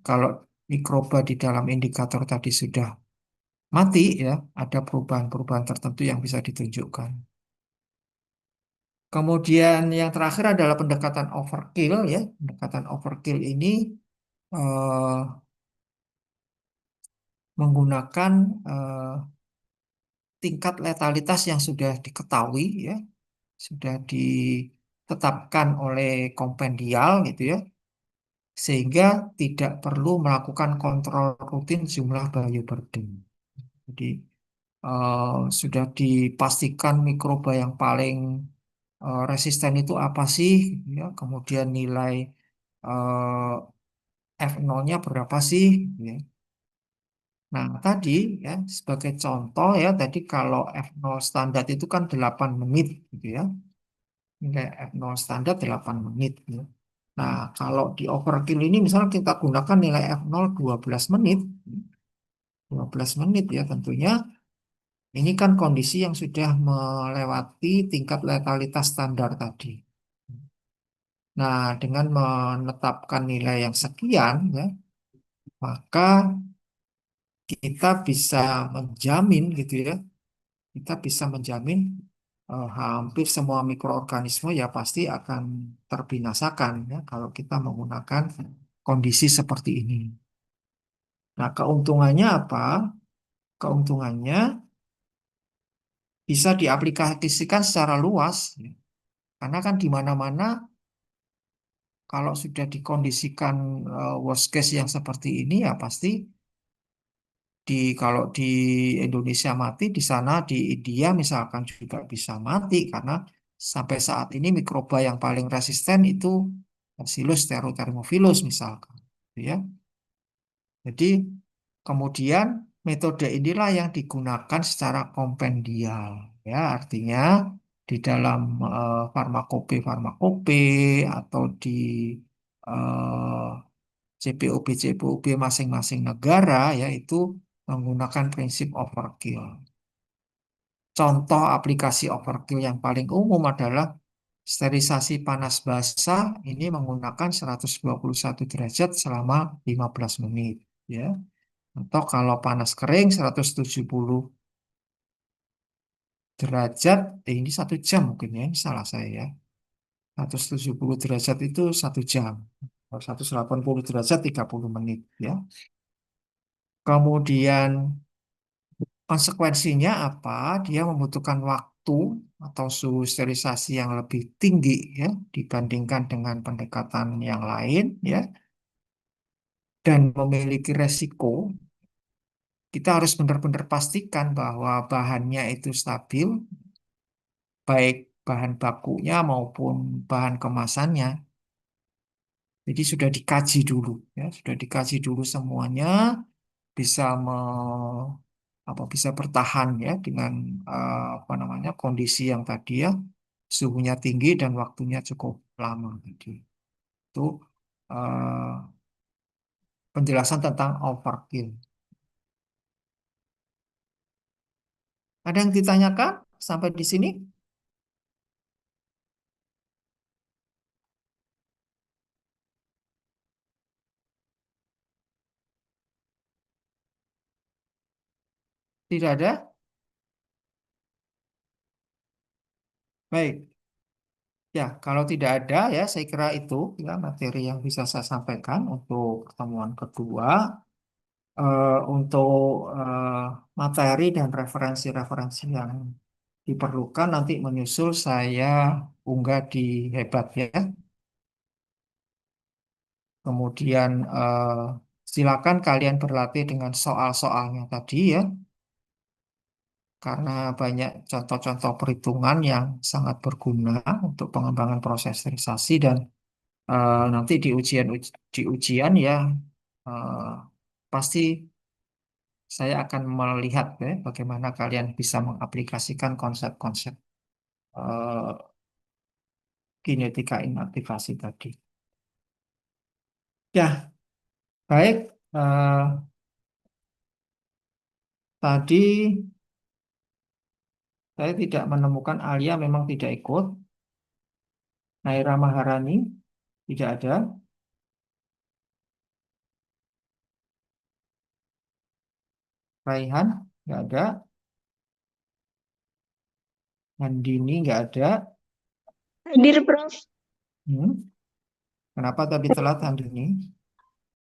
kalau mikroba di dalam indikator tadi sudah mati ya, ada perubahan-perubahan tertentu yang bisa ditunjukkan. Kemudian yang terakhir adalah pendekatan overkill ya. Pendekatan overkill ini eh, menggunakan eh, tingkat letalitas yang sudah diketahui ya, sudah ditetapkan oleh kompendial gitu ya, sehingga tidak perlu melakukan kontrol rutin jumlah bioburden. Jadi sudah dipastikan mikroba yang paling resisten itu apa sih, gitu ya. Kemudian nilai F0-nya berapa sih, gitu ya. Nah, tadi ya sebagai contoh ya tadi kalau F0 standar itu kan 8 menit gitu ya. Nilai F0 standar 8 menit ya. Nah, kalau di overkill ini misalnya kita gunakan nilai F0 12 menit. 12 menit ya tentunya ini kan kondisi yang sudah melewati tingkat letalitas standar tadi. Nah, dengan menetapkan nilai yang sekian, ya, maka kita bisa menjamin gitu ya, kita bisa menjamin hampir semua mikroorganisme ya pasti akan terbinasakan ya kalau kita menggunakan kondisi seperti ini. Nah, keuntungannya apa? Keuntungannya bisa diaplikasikan secara luas ya. Karena kan di mana-mana kalau sudah dikondisikan worst case yang seperti ini ya pasti kalau di Indonesia mati, di sana di India misalkan juga bisa mati karena sampai saat ini mikroba yang paling resisten itu Bacillus thermophilus misalkan, gitu ya. Jadi kemudian metode inilah yang digunakan secara kompendial, ya artinya di dalam farmakope atau di eh, CPOB masing-masing negara yaitu menggunakan prinsip overkill. Contoh aplikasi overkill yang paling umum adalah sterilisasi panas basah ini menggunakan 121 derajat selama 15 menit ya. Atau kalau panas kering 170 derajat, ini 1 jam mungkin ya, ini salah saya ya. 170 derajat itu 1 jam. Kalau 180 derajat 30 menit ya. Kemudian konsekuensinya apa? Dia membutuhkan waktu atau suhu sterilisasi yang lebih tinggi ya dibandingkan dengan pendekatan yang lain ya dan memiliki resiko. Kita harus benar-benar pastikan bahwa bahannya itu stabil, baik bahan bakunya maupun bahan kemasannya. Jadi sudah dikaji dulu ya, sudah dikaji dulu semuanya bisa bisa bertahan ya dengan apa namanya kondisi yang tadi ya suhunya tinggi dan waktunya cukup lama tadi. Itu eh, penjelasan tentang overkill. Ada yang ditanyakan sampai di sini? Tidak ada? Baik. Ya, kalau tidak ada ya saya kira itu ya materi yang bisa saya sampaikan untuk pertemuan kedua. Untuk eh, materi dan referensi-referensi yang diperlukan nanti menyusul saya unggah di Hebat ya. Kemudian silakan kalian berlatih dengan soal-soalnya tadi ya, karena banyak contoh-contoh perhitungan yang sangat berguna untuk pengembangan proses sterilisasi dan nanti di ujian ya eh, pasti saya akan melihat ya, bagaimana kalian bisa mengaplikasikan konsep-konsep eh, kinetika inaktivasi tadi. Ya, baik. Tadi saya tidak menemukan Alia memang tidak ikut. Naira Maharani tidak ada. Raihan nggak ada. Handini nggak ada. Hadir, Prof. Hmm, Kenapa tadi telat Handini?